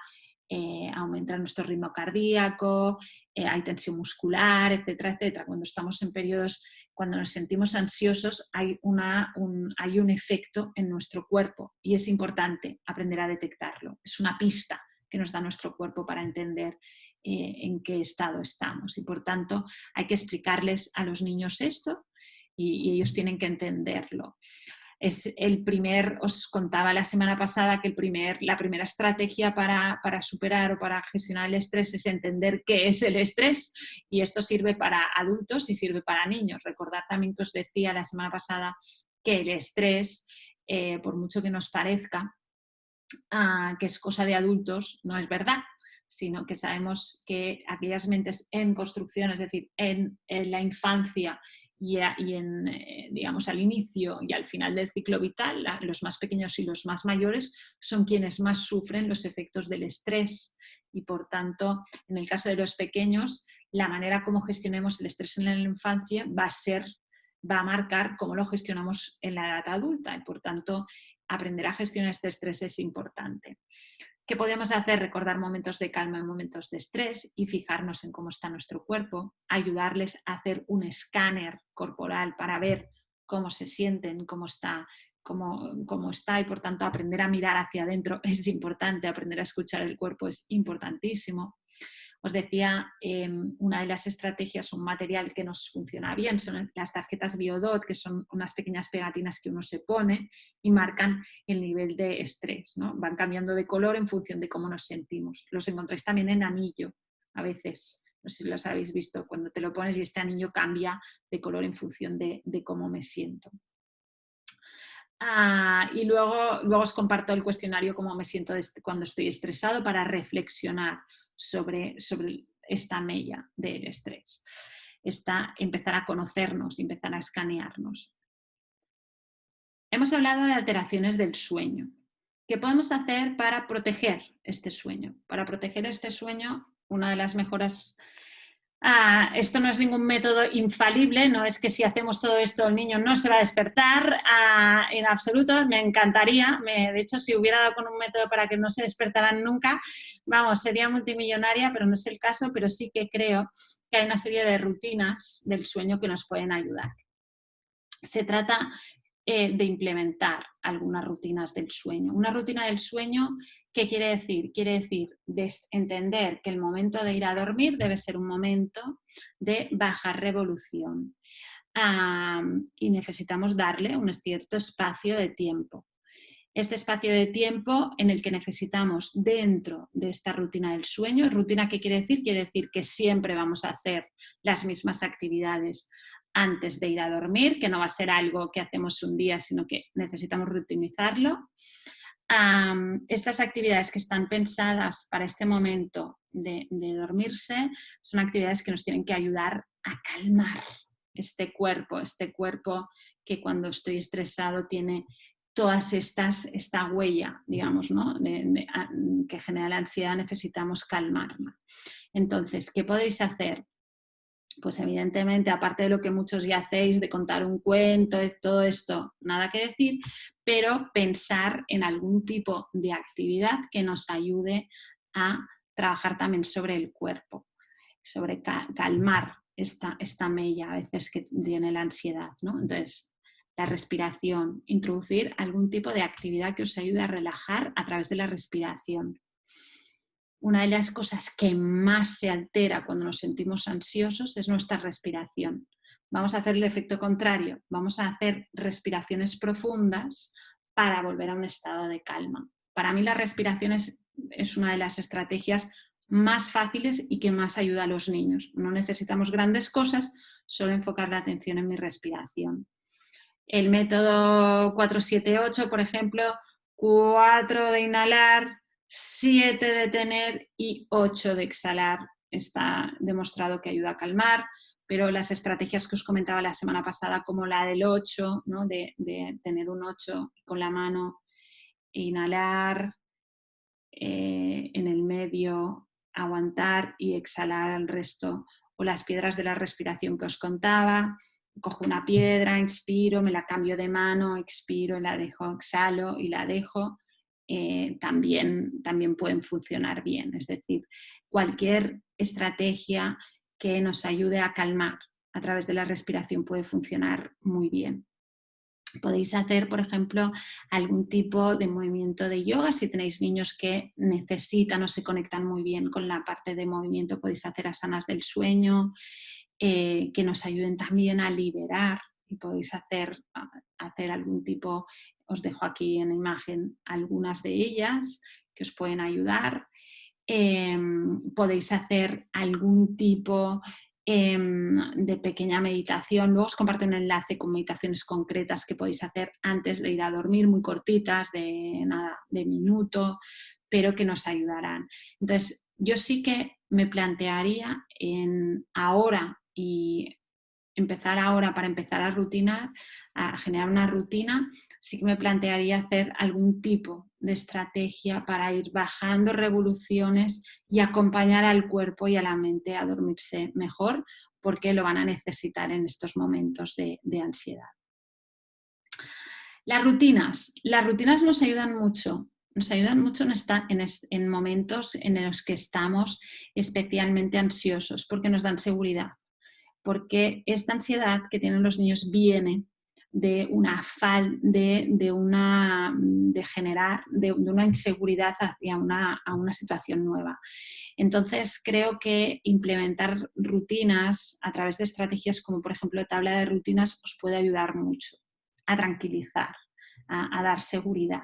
nuestro ritmo cardíaco, hay tensión muscular, etcétera, etcétera. Cuando estamos en periodos, cuando nos sentimos ansiosos, hay un efecto en nuestro cuerpo y es importante aprender a detectarlo. Es una pista que nos da nuestro cuerpo para entender en qué estado estamos y por tanto hay que explicarles a los niños esto y ellos tienen que entenderlo. Os contaba la semana pasada que la primera estrategia para superar o para gestionar el estrés es entender qué es el estrés y esto sirve para adultos y sirve para niños. Recordad también que os decía la semana pasada que el estrés, por mucho que nos parezca que es cosa de adultos, no es verdad, sino que sabemos que aquellas mentes en construcción, es decir, en la infancia y digamos, al inicio y al final del ciclo vital, los más pequeños y los más mayores son quienes más sufren los efectos del estrés y por tanto, en el caso de los pequeños, la manera como gestionemos el estrés en la infancia va a marcar cómo lo gestionamos en la edad adulta y por tanto aprender a gestionar este estrés es importante. ¿Qué podemos hacer? Recordar momentos de calma en momentos de estrés y fijarnos en cómo está nuestro cuerpo, ayudarles a hacer un escáner corporal para ver cómo se sienten, cómo está y por tanto aprender a mirar hacia adentro es importante, aprender a escuchar el cuerpo es importantísimo. Os decía, una de las estrategias, un material que nos funciona bien son las tarjetas Biodot, que son unas pequeñas pegatinas que uno se pone y marcan el nivel de estrés, ¿no? Van cambiando de color en función de cómo nos sentimos. Los encontráis también en anillo, a veces. No sé si los habéis visto, cuando te lo pones y este anillo cambia de color en función de cómo me siento. Y luego os comparto el cuestionario cómo me siento cuando estoy estresado para reflexionar sobre esta mella del estrés. Empezar a conocernos, empezar a escanearnos. Hemos hablado de alteraciones del sueño. ¿Qué podemos hacer para proteger este sueño? Para proteger este sueño, una de las mejores Esto no es ningún método infalible, no es que si hacemos todo esto el niño no se va a despertar en absoluto, me encantaría, de hecho si hubiera dado con un método para que no se despertaran nunca, vamos, sería multimillonaria, pero no es el caso, pero sí que creo que hay una serie de rutinas del sueño que nos pueden ayudar. Se trata de implementar algunas rutinas del sueño. Una rutina del sueño, ¿qué quiere decir? Quiere decir entender que el momento de ir a dormir debe ser un momento de baja revolución y necesitamos darle un cierto espacio de tiempo. Este espacio de tiempo en el que necesitamos dentro de esta rutina del sueño. ¿Rutina qué quiere decir? Quiere decir que siempre vamos a hacer las mismas actividades antes de ir a dormir, que no va a ser algo que hacemos un día, sino que necesitamos rutinizarlo. Estas actividades que están pensadas para este momento de dormirse son actividades que nos tienen que ayudar a calmar este cuerpo que cuando estoy estresado tiene todas esta huella, digamos, ¿no? Que genera la ansiedad, necesitamos calmarla. Entonces, ¿qué podéis hacer? Pues evidentemente, aparte de lo que muchos ya hacéis, de contar un cuento, de todo esto, nada que decir, pero pensar en algún tipo de actividad que nos ayude a trabajar también sobre el cuerpo, sobre calmar esta mella a veces que tiene la ansiedad, ¿no? Entonces, la respiración, introducir algún tipo de actividad que os ayude a relajar a través de la respiración. Una de las cosas que más se altera cuando nos sentimos ansiosos es nuestra respiración. Vamos a hacer el efecto contrario, vamos a hacer respiraciones profundas para volver a un estado de calma. Para mí la respiración es una de las estrategias más fáciles y que más ayuda a los niños. No necesitamos grandes cosas, solo enfocar la atención en mi respiración. El método 4-7-8, por ejemplo, 4 de inhalar, 7 de tener y 8 de exhalar. Está demostrado que ayuda a calmar, pero las estrategias que os comentaba la semana pasada, como la del 8, ¿no? de tener un 8 con la mano, inhalar en el medio, aguantar y exhalar al resto, o las piedras de la respiración que os contaba. Cojo una piedra, inspiro, me la cambio de mano, expiro, la dejo, exhalo y la dejo. También pueden funcionar bien. Es decir, cualquier estrategia que nos ayude a calmar a través de la respiración puede funcionar muy bien. Podéis hacer, por ejemplo, algún tipo de movimiento de yoga. Si tenéis niños que necesitan o se conectan muy bien con la parte de movimiento, podéis hacer asanas del sueño, que nos ayuden también a liberar. Y podéis hacer algún tipo, os dejo aquí en imagen algunas de ellas que os pueden ayudar. Podéis hacer algún tipo de pequeña meditación. Luego os comparto un enlace con meditaciones concretas que podéis hacer antes de ir a dormir, muy cortitas, de minuto, pero que nos ayudarán. Entonces, yo sí que me plantearía ahora y empezar ahora para empezar a generar una rutina, sí que me plantearía hacer algún tipo de estrategia para ir bajando revoluciones y acompañar al cuerpo y a la mente a dormirse mejor, porque lo van a necesitar en estos momentos de ansiedad. Las rutinas nos ayudan mucho. Nos ayudan mucho en momentos en los que estamos especialmente ansiosos, porque nos dan seguridad. Porque esta ansiedad que tienen los niños viene de una inseguridad hacia a una situación nueva. Entonces, creo que implementar rutinas a través de estrategias como, por ejemplo, tabla de rutinas os puede ayudar mucho a tranquilizar, a dar seguridad.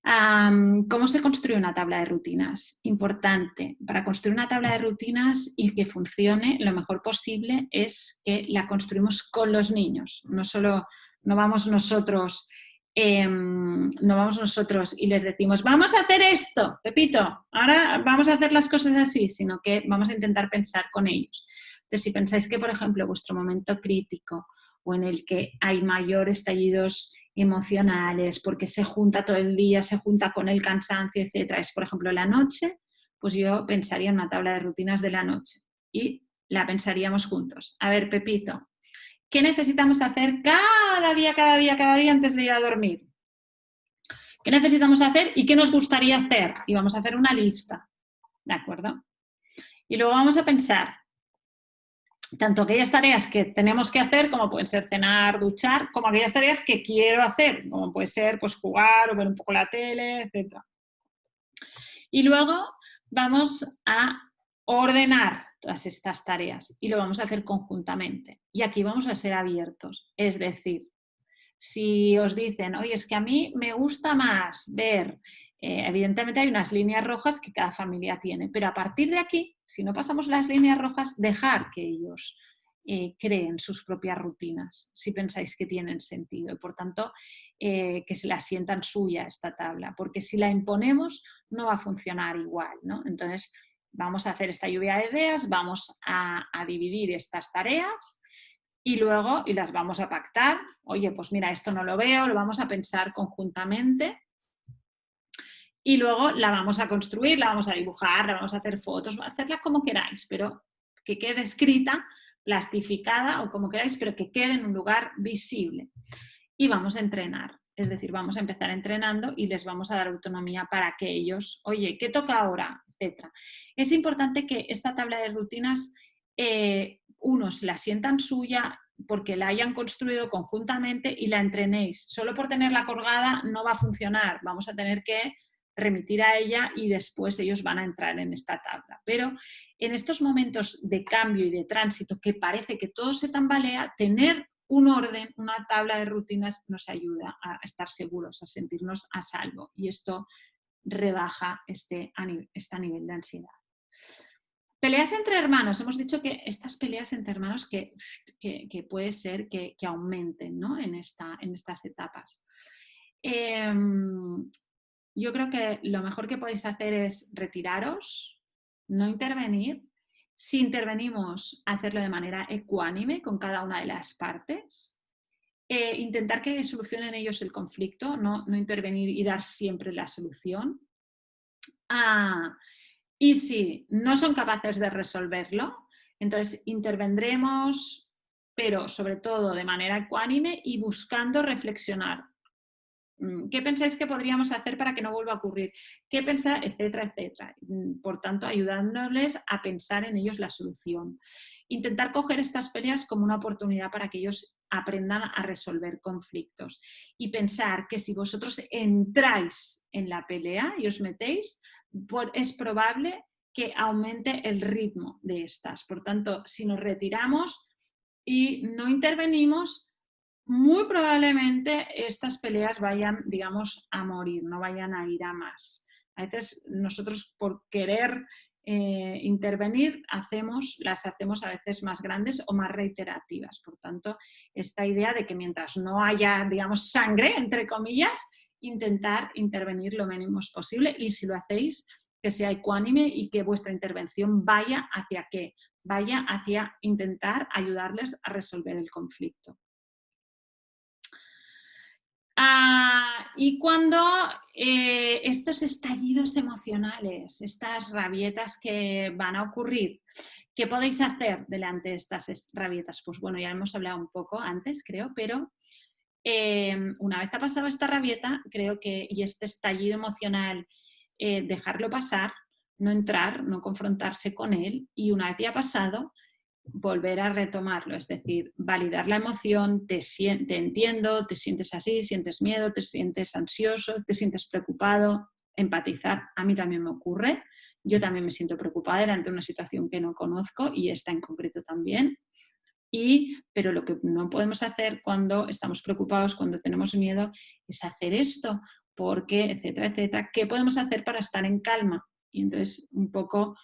¿Cómo se construye una tabla de rutinas? Importante, para construir una tabla de rutinas y que funcione lo mejor posible es que la construimos con los niños. No vamos nosotros y les decimos, vamos a hacer esto, Pepito, ahora vamos a hacer las cosas así, sino que vamos a intentar pensar con ellos. Entonces, si pensáis que, por ejemplo, vuestro momento crítico o en el que hay mayor estallidos emocionales, porque se junta todo el día, se junta con el cansancio, etc. Es, por ejemplo, la noche, pues yo pensaría en una tabla de rutinas de la noche. Y la pensaríamos juntos. A ver, Pepito, ¿qué necesitamos hacer cada día antes de ir a dormir? ¿Qué necesitamos hacer y qué nos gustaría hacer? Y vamos a hacer una lista, ¿de acuerdo? Y luego vamos a pensar tanto aquellas tareas que tenemos que hacer, como pueden ser cenar, duchar, como aquellas tareas que quiero hacer, como puede ser pues, jugar o ver un poco la tele, etc. Y luego vamos a ordenar todas estas tareas y lo vamos a hacer conjuntamente. Y aquí vamos a ser abiertos, es decir, si os dicen, oye, es que a mí me gusta más ver, evidentemente hay unas líneas rojas que cada familia tiene, pero a partir de aquí, si no pasamos las líneas rojas, dejar que ellos creen sus propias rutinas, si pensáis que tienen sentido. Y por tanto, que se la sientan suya esta tabla, porque si la imponemos no va a funcionar igual, ¿no? Entonces, vamos a hacer esta lluvia de ideas, vamos a dividir estas tareas y luego las vamos a pactar. Oye, pues mira, esto no lo veo, lo vamos a pensar conjuntamente y luego la vamos a construir, la vamos a dibujar, la vamos a hacer fotos, hacerla como queráis, pero que quede escrita, plastificada o como queráis, pero que quede en un lugar visible. Y vamos a entrenar, es decir, vamos a empezar entrenando y les vamos a dar autonomía para que ellos, oye, ¿qué toca ahora? Etcétera. Es importante que esta tabla de rutinas unos la sientan suya porque la hayan construido conjuntamente y la entrenéis. Solo por tenerla colgada no va a funcionar, vamos a tener que remitir a ella y después ellos van a entrar en esta tabla. Pero en estos momentos de cambio y de tránsito que parece que todo se tambalea, tener un orden, una tabla de rutinas nos ayuda a estar seguros, a sentirnos a salvo y esto rebaja este nivel de ansiedad. Peleas entre hermanos. Hemos dicho que estas peleas entre hermanos que puede ser que aumenten, ¿no? en estas etapas. Yo creo que lo mejor que podéis hacer es retiraros, no intervenir. Si intervenimos, hacerlo de manera ecuánime con cada una de las partes. Intentar que solucionen ellos el conflicto, no intervenir y dar siempre la solución. Y si no son capaces de resolverlo, entonces intervendremos, pero sobre todo de manera ecuánime y buscando reflexionar. ¿Qué pensáis que podríamos hacer para que no vuelva a ocurrir? ¿Qué pensáis? Etcétera, etcétera. Por tanto, ayudándoles a pensar en ellos la solución. Intentar coger estas peleas como una oportunidad para que ellos aprendan a resolver conflictos. Y pensar que si vosotros entráis en la pelea y os metéis, es probable que aumente el ritmo de estas. Por tanto, si nos retiramos y no intervenimos, muy probablemente estas peleas vayan, digamos, a morir, no vayan a ir a más. A veces nosotros por querer intervenir las hacemos a veces más grandes o más reiterativas. Por tanto, esta idea de que mientras no haya, digamos, sangre, entre comillas, intentar intervenir lo mínimo posible y si lo hacéis, que sea ecuánime y que vuestra intervención vaya hacia qué, vaya hacia intentar ayudarles a resolver el conflicto. Y cuando estos estallidos emocionales, estas rabietas que van a ocurrir, ¿qué podéis hacer delante de estas rabietas? Pues bueno, ya hemos hablado un poco antes, creo, pero una vez ha pasado esta rabieta, creo que, y este estallido emocional, dejarlo pasar, no entrar, no confrontarse con él, y una vez ya ha pasado, volver a retomarlo, es decir, validar la emoción, te entiendo, te sientes así, sientes miedo, te sientes ansioso, te sientes preocupado, empatizar, a mí también me ocurre, yo también me siento preocupada delante de una situación que no conozco y esta en concreto también, pero lo que no podemos hacer cuando estamos preocupados, cuando tenemos miedo, es hacer esto, porque, etcétera, etcétera, ¿qué podemos hacer para estar en calma? Y entonces un poco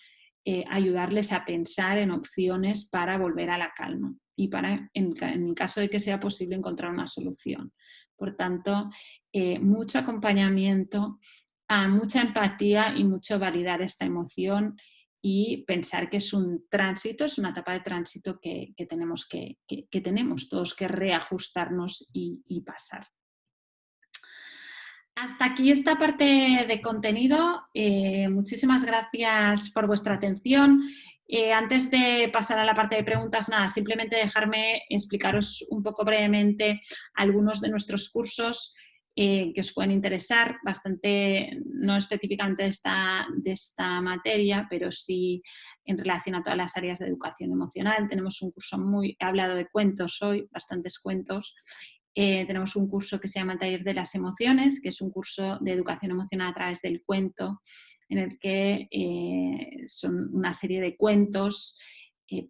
ayudarles a pensar en opciones para volver a la calma y para, en caso de que sea posible, encontrar una solución. Por tanto, mucho acompañamiento, mucha empatía y mucho validar esta emoción y pensar que es un tránsito, es una etapa de tránsito que tenemos todos que reajustarnos y pasar. Hasta aquí esta parte de contenido. Muchísimas gracias por vuestra atención. Antes de pasar a la parte de preguntas, nada, simplemente dejarme explicaros un poco brevemente algunos de nuestros cursos que os pueden interesar, bastante, no específicamente de esta materia, pero sí en relación a todas las áreas de educación emocional. Tenemos un curso he hablado de cuentos hoy, bastantes cuentos. Tenemos un curso que se llama Taller de las Emociones, que es un curso de educación emocional a través del cuento, en el que son una serie de cuentos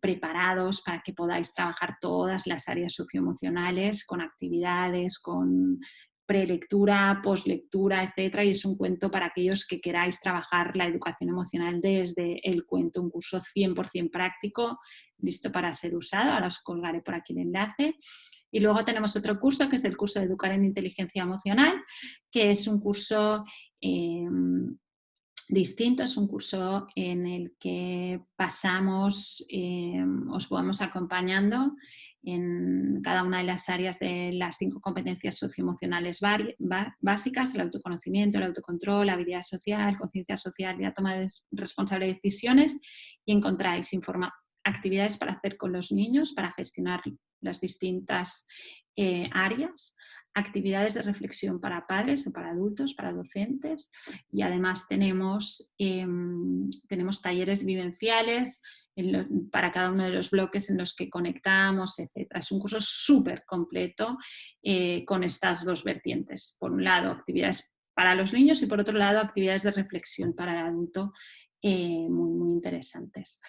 preparados para que podáis trabajar todas las áreas socioemocionales con actividades, con prelectura, poslectura, etcétera, y es un cuento para aquellos que queráis trabajar la educación emocional desde el cuento, un curso 100% práctico, listo para ser usado. Ahora os colgaré por aquí el enlace. Y luego tenemos otro curso que es el curso de Educar en Inteligencia Emocional, que es un curso distinto, es un curso en el que pasamos, os vamos acompañando en cada una de las áreas de las 5 competencias socioemocionales básicas: el autoconocimiento, el autocontrol, la habilidad social, conciencia social y la toma de responsable de decisiones, y encontráis actividades para hacer con los niños para gestionar las distintas áreas, actividades de reflexión para padres o para adultos, para docentes, y además tenemos talleres vivenciales para cada uno de los bloques en los que conectamos, etc. Es un curso súper completo con estas dos vertientes. Por un lado, actividades para los niños y por otro lado, actividades de reflexión para el adulto muy, muy interesantes.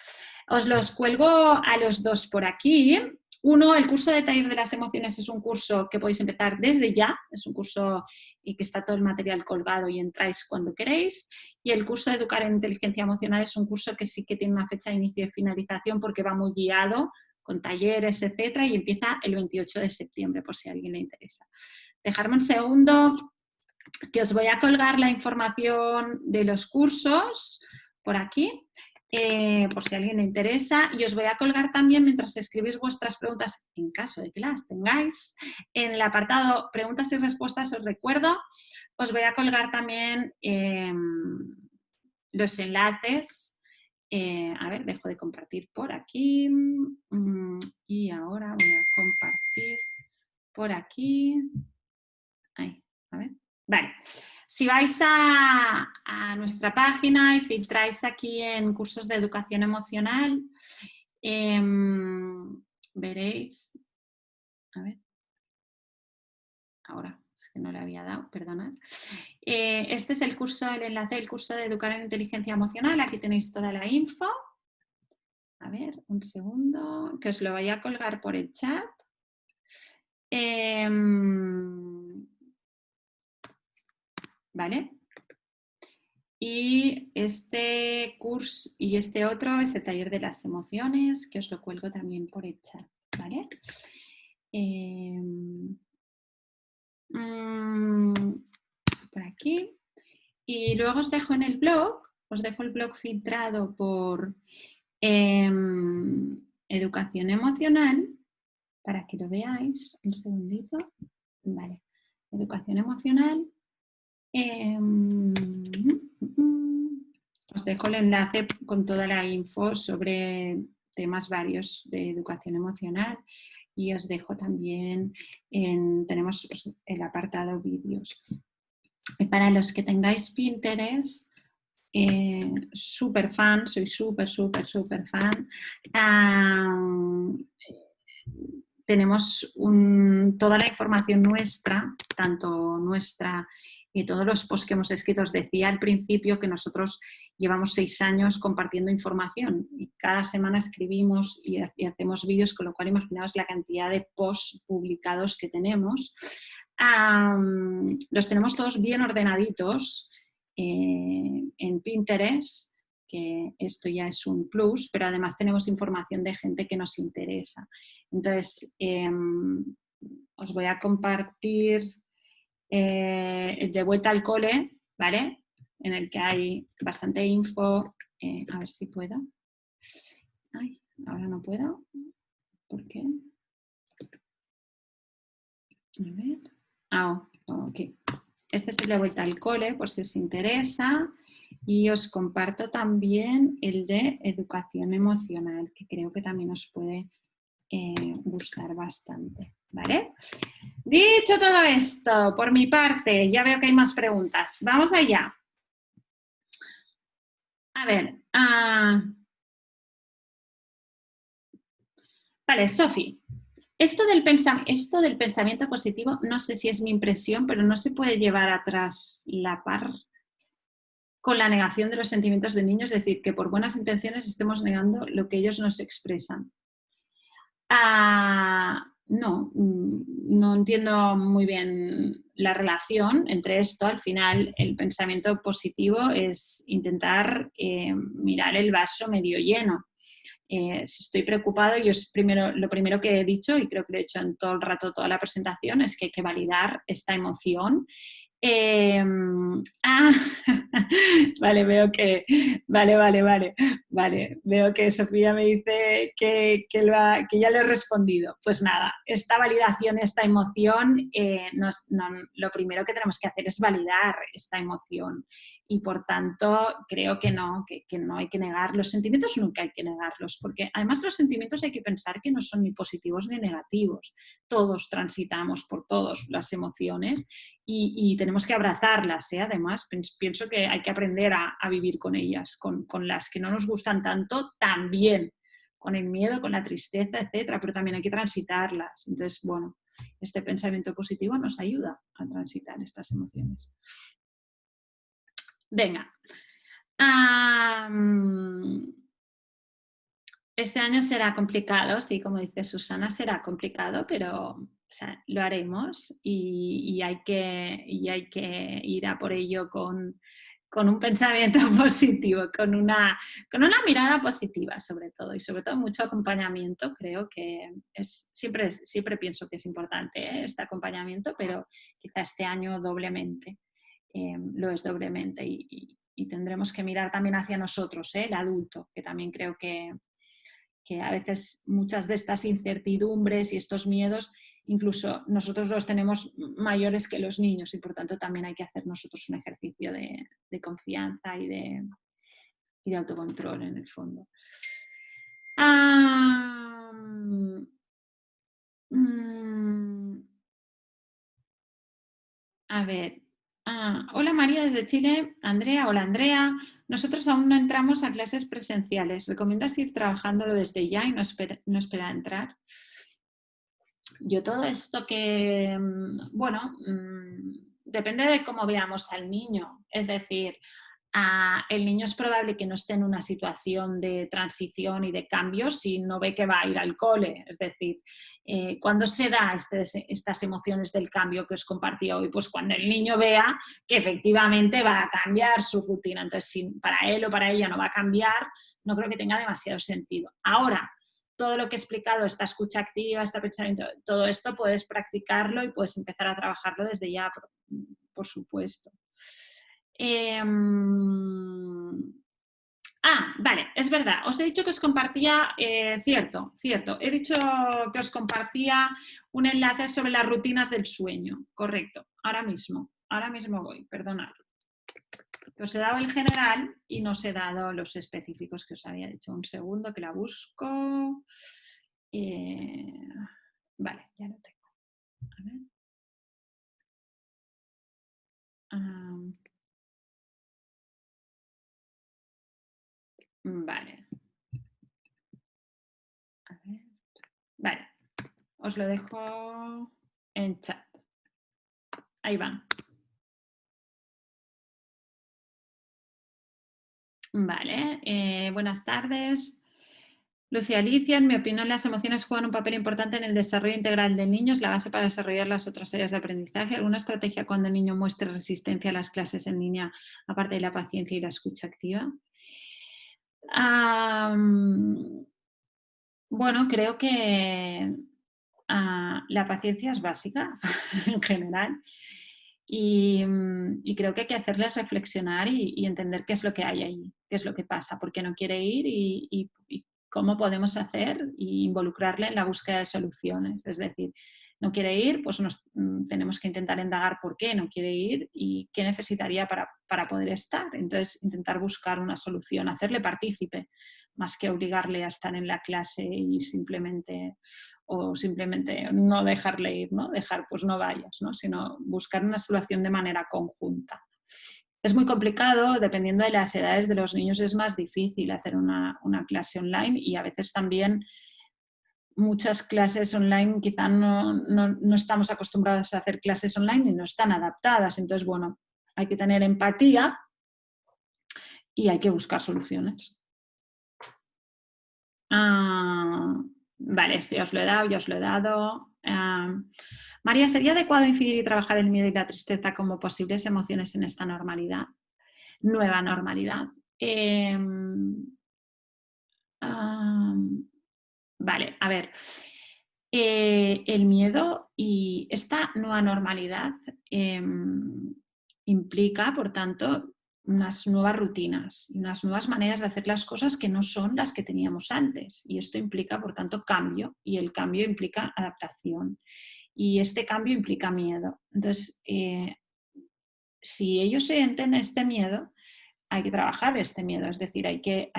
Os los cuelgo a los dos por aquí. Uno, el curso de Taller de las Emociones, es un curso que podéis empezar desde ya, es un curso y que está todo el material colgado y entráis cuando queréis. Y el curso de Educar en Inteligencia Emocional es un curso que sí que tiene una fecha de inicio y finalización porque va muy guiado, con talleres, etcétera, y empieza el 28 de septiembre, por si a alguien le interesa. Dejadme un segundo, que os voy a colgar la información de los cursos por aquí. Por si a alguien le interesa, y os voy a colgar también, mientras escribís vuestras preguntas, en caso de que las tengáis, en el apartado preguntas y respuestas. Os recuerdo, os voy a colgar también los enlaces. A ver, dejo de compartir por aquí y ahora voy a compartir por aquí. Ahí, a ver. Vale. Si vais a nuestra página y filtráis aquí en cursos de educación emocional, veréis, a ver, ahora es que no le había dado, perdonad. Este es el enlace del curso de Educar en Inteligencia Emocional. Aquí tenéis toda la info. A ver, un segundo, que os lo voy a colgar por el chat. ¿Vale? Y este curso y este otro es el Taller de las Emociones, que os lo cuelgo también por el chat, ¿vale? Por aquí. Y luego os dejo en el blog, os dejo el blog filtrado por educación emocional, para que lo veáis. Un segundito. Vale. Educación emocional. Os dejo el enlace con toda la info sobre temas varios de educación emocional, y os dejo también, tenemos el apartado vídeos. Para los que tengáis Pinterest, súper fan, soy súper fan. Tenemos toda la información nuestra, tanto nuestra y todos los posts que hemos escrito. Os decía al principio que nosotros llevamos 6 años compartiendo información y cada semana escribimos y hacemos vídeos, con lo cual imaginaos la cantidad de posts publicados que tenemos. Los tenemos todos bien ordenaditos en Pinterest, que esto ya es un plus, pero además tenemos información de gente que nos interesa. Entonces, os voy a compartir de vuelta al cole, ¿vale? En el que hay bastante info. A ver si puedo. Ay, ahora no puedo. ¿Por qué? A ver. Ok. Este es el de vuelta al cole, por si os interesa. Y os comparto también el de educación emocional, que creo que también os puede gustar bastante, ¿vale? Dicho todo esto, por mi parte, ya veo que hay más preguntas. Vamos allá. A ver. Vale, Sofi. Esto del pensamiento positivo, no sé si es mi impresión, pero no se puede llevar atrás la par con la negación de los sentimientos de niños, es decir, que por buenas intenciones estemos negando lo que ellos nos expresan. No, no entiendo muy bien la relación entre esto. Al final, el pensamiento positivo es intentar mirar el vaso medio lleno. Si estoy preocupado, lo primero que he dicho, y creo que lo he hecho en todo el rato, toda la presentación, es que hay que validar esta emoción. Eh, ah, vale, veo que, vale, veo que Sofía me dice que ya le he respondido. Pues nada, esta validación, esta emoción, lo primero que tenemos que hacer es validar esta emoción y por tanto creo que no hay que negar. Los sentimientos nunca hay que negarlos, porque además los sentimientos hay que pensar que no son ni positivos ni negativos. Todos transitamos por todas las emociones y tenemos que abrazarlas, ¿eh? Además, pienso que hay que aprender a vivir con ellas, con las que no nos gustan tanto también, con el miedo, con la tristeza, etcétera, pero también hay que transitarlas. Entonces, bueno, este pensamiento positivo nos ayuda a transitar estas emociones. Venga. Este año será complicado, sí, como dice Susana, será complicado, pero o sea, lo haremos y hay que ir a por ello con un pensamiento positivo, con una mirada positiva sobre todo y sobre todo mucho acompañamiento. Creo que siempre pienso que es importante este acompañamiento, pero quizá este año doblemente, lo es doblemente y tendremos que mirar también hacia nosotros, el adulto, que también creo que a veces muchas de estas incertidumbres y estos miedos, incluso nosotros los tenemos mayores que los niños y por tanto también hay que hacer nosotros un ejercicio de confianza y de autocontrol en el fondo. A ver. Hola María desde Chile. Andrea, hola Andrea. Nosotros aún no entramos a clases presenciales. ¿Recomiendas ir trabajándolo desde ya y no esperar a entrar? Yo todo esto que, bueno, depende de cómo veamos al niño. Es decir, el niño es probable que no esté en una situación de transición y de cambio si no ve que va a ir al cole. Es decir, cuando se da estas emociones del cambio que os compartí hoy, pues cuando el niño vea que efectivamente va a cambiar su rutina. Entonces, si para él o para ella no va a cambiar, no creo que tenga demasiado sentido. Ahora, todo lo que he explicado, esta escucha activa, este pensamiento, todo esto puedes practicarlo y puedes empezar a trabajarlo desde ya, por supuesto. Vale, es verdad. Os he dicho que os compartía, cierto, he dicho que os compartía un enlace sobre las rutinas del sueño, correcto, ahora mismo voy, perdonad. Os he dado el general y no os he dado los específicos que os había dicho. Un segundo que la busco. Vale, ya lo tengo. A ver. Vale. A ver. Vale. Os lo dejo en chat. Ahí van. Vale. Buenas tardes. Lucia Alicia, en mi opinión, las emociones juegan un papel importante en el desarrollo integral del niño, es la base para desarrollar las otras áreas de aprendizaje. ¿Alguna estrategia cuando el niño muestre resistencia a las clases en línea, aparte de la paciencia y la escucha activa? Bueno, creo que la paciencia es básica en general y creo que hay que hacerles reflexionar y entender qué es lo que hay ahí, qué es lo que pasa, por qué no quiere ir y cómo podemos hacer e involucrarle en la búsqueda de soluciones. Es decir, no quiere ir, pues tenemos que intentar indagar por qué no quiere ir y qué necesitaría para poder estar. Entonces, intentar buscar una solución, hacerle partícipe, más que obligarle a estar en la clase y simplemente no dejarle ir, ¿no? Dejar, pues no vayas, ¿no? Sino buscar una solución de manera conjunta. Es muy complicado, dependiendo de las edades de los niños es más difícil hacer una clase online y a veces también muchas clases online quizá no estamos acostumbrados a hacer clases online y no están adaptadas. Entonces, bueno, hay que tener empatía y hay que buscar soluciones. Vale, esto ya os lo he dado. María, ¿sería adecuado incidir y trabajar el miedo y la tristeza como posibles emociones en esta normalidad? Nueva normalidad. Vale, a ver. El miedo y esta nueva normalidad implica, por tanto, unas nuevas rutinas, unas nuevas maneras de hacer las cosas que no son las que teníamos antes. Y esto implica, por tanto, cambio, y el cambio implica adaptación. Y este cambio implica miedo. Entonces, si ellos sienten este miedo, hay que trabajar este miedo, es decir, hay que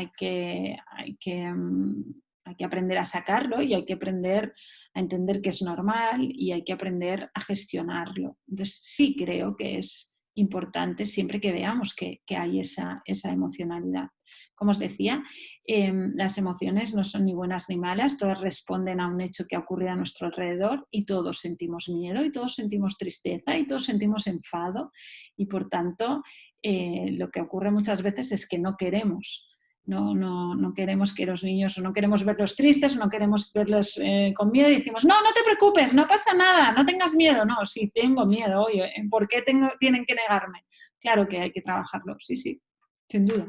aprender a sacarlo y hay que aprender a entender que es normal y hay que aprender a gestionarlo. Entonces, sí creo que es importante siempre que veamos que hay esa emocionalidad. Como os decía, las emociones no son ni buenas ni malas, todas responden a un hecho que ha ocurrido a nuestro alrededor y todos sentimos miedo y todos sentimos tristeza y todos sentimos enfado y por tanto lo que ocurre muchas veces es que no queremos. No queremos que los niños, no queremos verlos tristes, no queremos verlos con miedo y decimos, no te preocupes, no pasa nada, no tengas miedo. No, sí, tengo miedo, oye, ¿por qué tienen que negarme? Claro que hay que trabajarlo, sí, sin duda.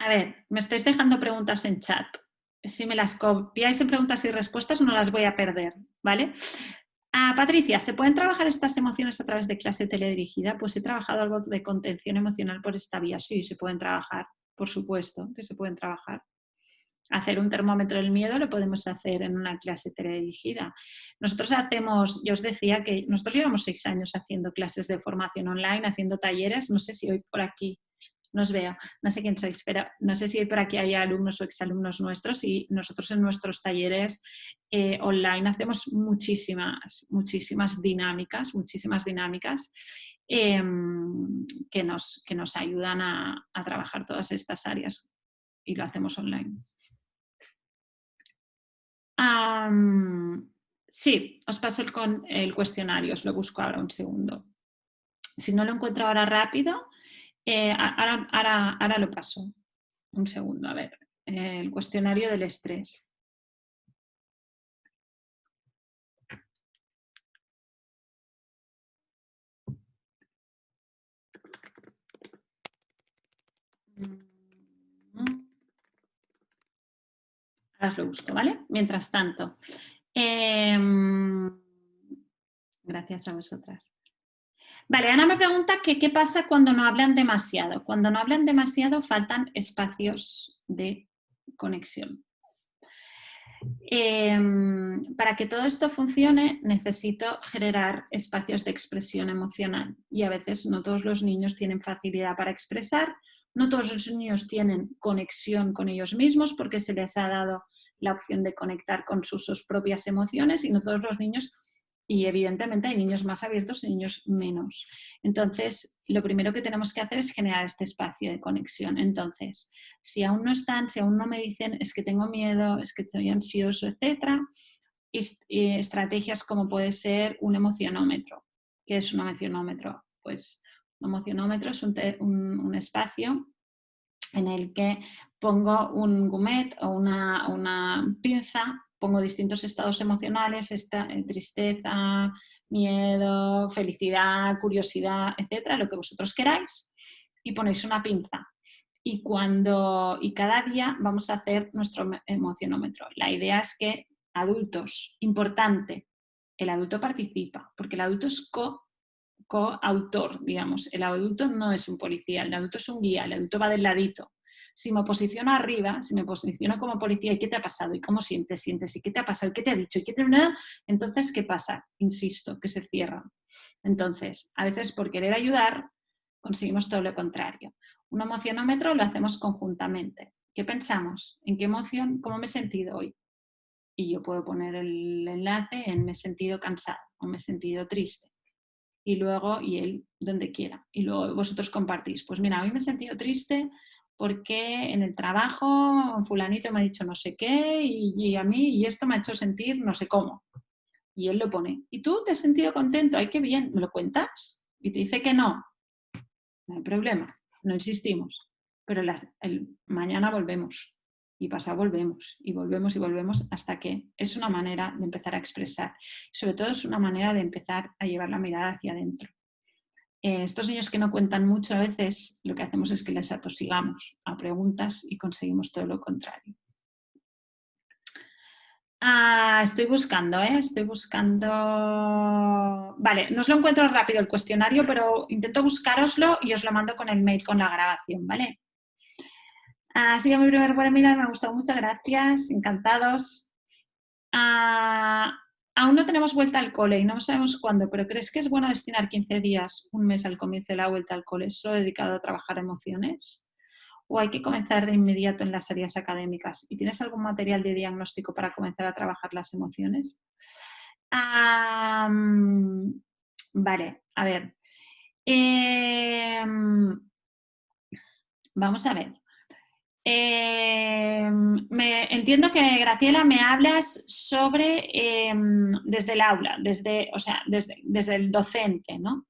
A ver, me estáis dejando preguntas en chat. Si me las copiáis en preguntas y respuestas no las voy a perder, ¿vale? Patricia, ¿se pueden trabajar estas emociones a través de clase teledirigida? Pues he trabajado algo de contención emocional por esta vía. Sí, se pueden trabajar, por supuesto que se pueden trabajar. Hacer un termómetro del miedo lo podemos hacer en una clase teledirigida. Nosotros hacemos, yo os decía que nosotros llevamos 6 años haciendo clases de formación online, haciendo talleres. No sé si hoy por aquí no os veo, no sé quién sois, pero no sé si hoy por aquí hay alumnos o exalumnos nuestros y nosotros en nuestros talleres online hacemos muchísimas dinámicas que nos ayudan a trabajar todas estas áreas y lo hacemos online. Sí, os paso el cuestionario, os lo busco ahora un segundo. Si no lo encuentro ahora rápido, ahora lo paso. Un segundo, a ver. El cuestionario del estrés. Ahora os lo busco, ¿vale? Mientras tanto. Gracias a vosotras. Vale, Ana me pregunta que qué pasa cuando no hablan demasiado. Cuando no hablan demasiado faltan espacios de conexión. Para que todo esto funcione necesito generar espacios de expresión emocional y a veces no todos los niños tienen facilidad para expresar, no todos los niños tienen conexión con ellos mismos porque se les ha dado la opción de conectar con sus propias emociones y no todos los niños, y evidentemente hay niños más abiertos y niños menos. Entonces, lo primero que tenemos que hacer es generar este espacio de conexión. Entonces, si aún no están, si aún no me dicen es que tengo miedo, es que estoy ansioso, etc., estrategias como puede ser un emocionómetro. ¿Qué es un emocionómetro? Pues un emocionómetro es un espacio en el que pongo un gomet o una pinza, pongo distintos estados emocionales, tristeza, miedo, felicidad, curiosidad, etcétera, lo que vosotros queráis, y ponéis una pinza. Y cada día vamos a hacer nuestro emocionómetro. La idea es que adultos, importante, el adulto participa, porque el adulto es coautor, digamos. El adulto no es un policía, el adulto es un guía, el adulto va del ladito. Si me posiciono arriba, si me posiciono como policía, ¿y qué te ha pasado? ¿Y cómo sientes? ¿Y qué te ha pasado? ¿Y qué te ha dicho? ¿Y qué te... Entonces, ¿qué pasa? Insisto, que se cierran. Entonces, a veces por querer ayudar, conseguimos todo lo contrario. Un emocionómetro lo hacemos conjuntamente. ¿Qué pensamos? ¿En qué emoción? ¿Cómo me he sentido hoy? Y yo puedo poner el enlace en me he sentido cansado o me he sentido triste. Y luego, y él donde quiera. Y luego vosotros compartís. Pues mira, a mí me he sentido triste porque en el trabajo fulanito me ha dicho no sé qué y a mí y esto me ha hecho sentir no sé cómo. Y él lo pone. ¿Y tú te has sentido contento? ¡Ay, qué bien! ¿Me lo cuentas? Y te dice que no. No hay problema. No insistimos. Pero mañana volvemos. Y pasado volvemos. Y volvemos y volvemos hasta que es una manera de empezar a expresar. Sobre todo es una manera de empezar a llevar la mirada hacia adentro. Estos niños que no cuentan mucho a veces lo que hacemos es que les atosigamos a preguntas y conseguimos todo lo contrario. Estoy buscando, Estoy buscando... Vale, no os lo encuentro rápido el cuestionario, pero intento buscaroslo y os lo mando con el mail con la grabación, ¿vale? Así que mi primer webinar me ha gustado mucho, gracias, encantados. Aún no tenemos vuelta al cole y no sabemos cuándo, pero ¿crees que es bueno destinar 15 días, un mes al comienzo de la vuelta al cole, solo dedicado a trabajar emociones? ¿O hay que comenzar de inmediato en las áreas académicas? ¿Y tienes algún material de diagnóstico para comenzar a trabajar las emociones? Vale, a ver. Vamos a ver. Entiendo que, Graciela, me hablas sobre desde el aula, desde el docente, ¿no?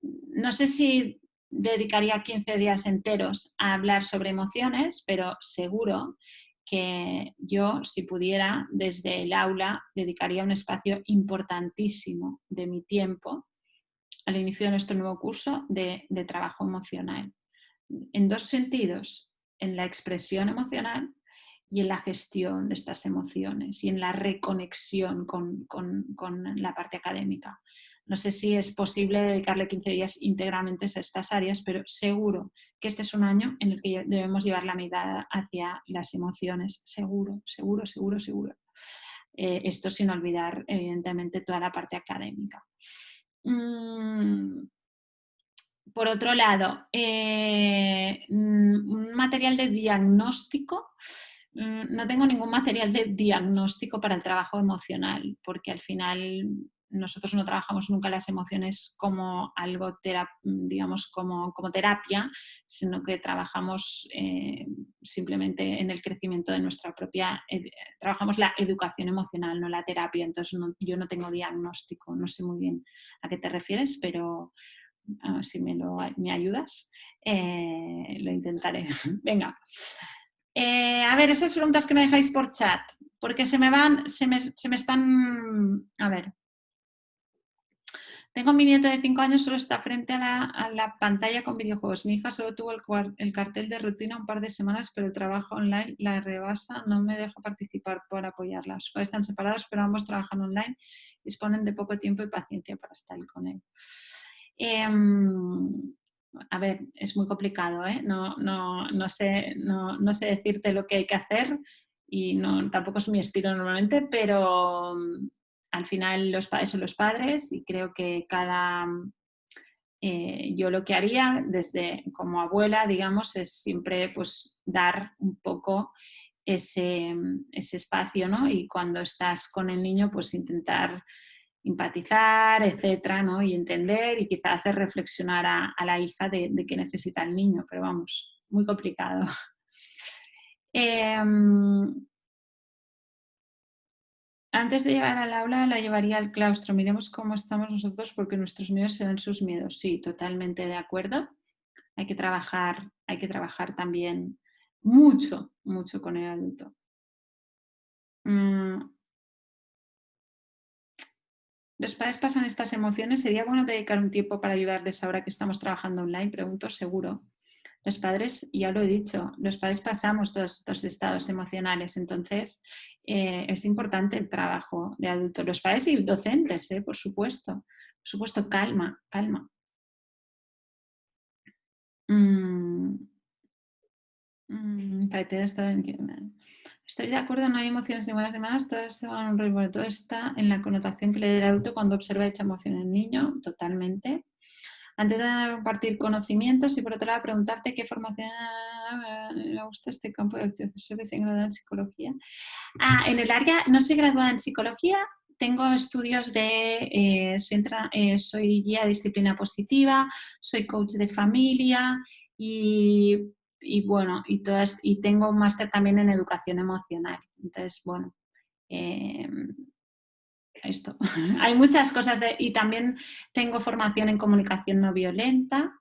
No sé si dedicaría 15 días enteros a hablar sobre emociones, pero seguro que yo, si pudiera, desde el aula, dedicaría un espacio importantísimo de mi tiempo al inicio de nuestro nuevo curso de trabajo emocional. En dos sentidos, en la expresión emocional y en la gestión de estas emociones y en la reconexión con la parte académica. No sé si es posible dedicarle 15 días íntegramente a estas áreas, pero seguro que este es un año en el que debemos llevar la mirada hacia las emociones. Seguro, seguro, seguro, seguro. Esto sin olvidar, evidentemente, toda la parte académica. Por otro lado, un material de diagnóstico. No tengo ningún material de diagnóstico para el trabajo emocional, porque al final nosotros no trabajamos nunca las emociones como algo, digamos, como terapia, sino que trabajamos simplemente en el crecimiento de nuestra propia... trabajamos la educación emocional, no la terapia, entonces yo no tengo diagnóstico, no sé muy bien a qué te refieres, pero... si me ayudas, lo intentaré. Venga. A ver, esas preguntas que me dejáis por chat, porque se me están... A ver. Tengo mi nieto de 5 años, solo está frente a la pantalla con videojuegos. Mi hija solo tuvo el cartel de rutina un par de semanas, pero el trabajo online la rebasa, no me deja participar por apoyarla. Sus padres están separados, pero ambos trabajan online, disponen de poco tiempo y paciencia para estar con él. A ver, es muy complicado, ¿eh? No sé decirte lo que hay que hacer y tampoco es mi estilo normalmente, pero al final los padres son los padres y creo que yo lo que haría como abuela, digamos, es siempre pues dar un poco ese espacio, ¿no? Y cuando estás con el niño, pues intentar empatizar, etcétera, ¿no? Y entender y quizá hacer reflexionar a la hija de qué necesita el niño, pero vamos, muy complicado. Antes de llegar al aula la llevaría al claustro. Miremos cómo estamos nosotros porque nuestros miedos serán sus miedos. Sí, totalmente de acuerdo. Hay que trabajar también mucho, mucho con el adulto. Los padres pasan estas emociones. ¿Sería bueno dedicar un tiempo para ayudarles ahora que estamos trabajando online? Pregunto, seguro. Los padres, ya lo he dicho, los padres pasamos todos estos estados emocionales, entonces es importante el trabajo de adultos, los padres y docentes, por supuesto. Por supuesto, calma, calma. Estoy de acuerdo, no hay emociones ni buenas ni malas, todas van un ritmo, todo está en la connotación que le da el adulto cuando observa dicha emoción en el niño, totalmente. Antes de compartir conocimientos y por otro lado preguntarte qué formación me gusta este campo de actividad, soy recién graduada en psicología. En el área, no soy graduada en psicología, tengo estudios de, soy guía de disciplina positiva, soy coach de familia y bueno, y tengo un máster también en educación emocional. Entonces, bueno, eh, esto. Hay muchas cosas y también tengo formación en comunicación no violenta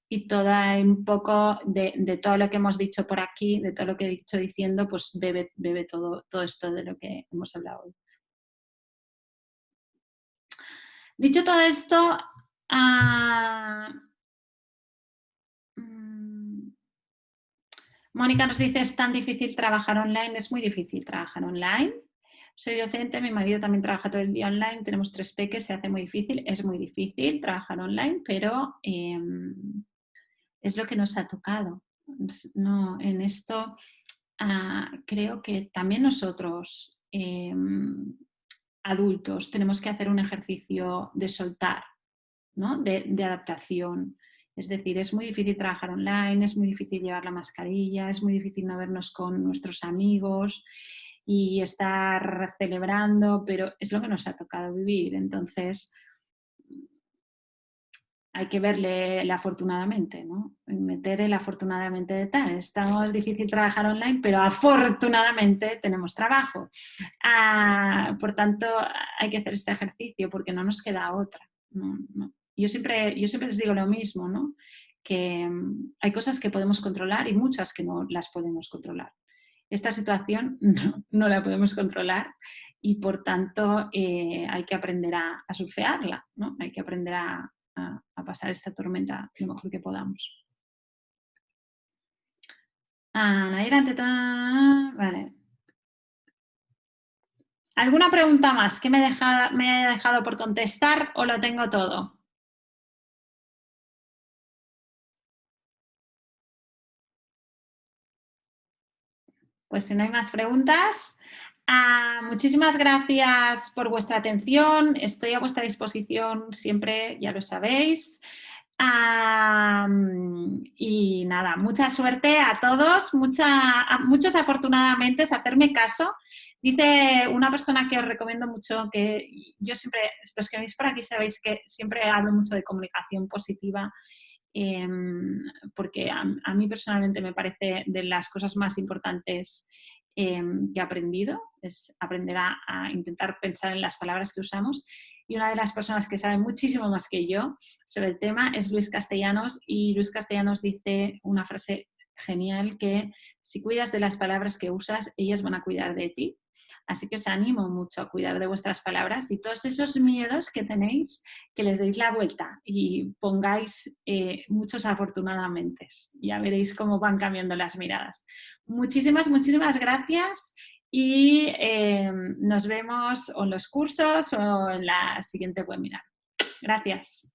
y toda un poco de todo lo que hemos dicho por aquí, de todo lo que he dicho diciendo, pues bebe todo esto de lo que hemos hablado hoy. Dicho todo esto, ah, mm, Mónica nos dice, es tan difícil trabajar online, es muy difícil trabajar online. Soy docente, mi marido también trabaja todo el día online, tenemos 3 peques, se hace muy difícil, es muy difícil trabajar online, pero es lo que nos ha tocado. No, en esto creo que también nosotros, adultos, tenemos que hacer un ejercicio de soltar, ¿no? de adaptación. Es decir, es muy difícil trabajar online, es muy difícil llevar la mascarilla, es muy difícil no vernos con nuestros amigos y estar celebrando, pero es lo que nos ha tocado vivir. Entonces, hay que verle el afortunadamente, ¿no? Meter el afortunadamente de tal. Estamos difícil trabajar online, pero afortunadamente tenemos trabajo. Por tanto, hay que hacer este ejercicio porque no nos queda otra. No, no. Yo siempre les digo lo mismo, ¿no? Que hay cosas que podemos controlar y muchas que no las podemos controlar. Esta situación no la podemos controlar y por tanto hay que aprender a surfearla, ¿no? Hay que aprender a pasar esta tormenta lo mejor que podamos. Naira, ante todo, vale. ¿Alguna pregunta más que me haya dejado por contestar o lo tengo todo? Pues si no hay más preguntas, muchísimas gracias por vuestra atención. Estoy a vuestra disposición siempre, ya lo sabéis. Y nada, mucha suerte a todos, muchos afortunadamente, es hacerme caso. Dice una persona que os recomiendo mucho, que yo siempre, los que veis por aquí sabéis que siempre hablo mucho de comunicación positiva, porque a mí personalmente me parece de las cosas más importantes que he aprendido, es aprender a intentar pensar en las palabras que usamos. Y una de las personas que sabe muchísimo más que yo sobre el tema es Luis Castellanos, y Luis Castellanos dice una frase genial, que si cuidas de las palabras que usas, ellas van a cuidar de ti. Así que os animo mucho a cuidar de vuestras palabras y todos esos miedos que tenéis, que les deis la vuelta y pongáis muchos afortunadamente. Ya veréis cómo van cambiando las miradas. Muchísimas, muchísimas gracias y nos vemos o en los cursos o en la siguiente webinar. Gracias.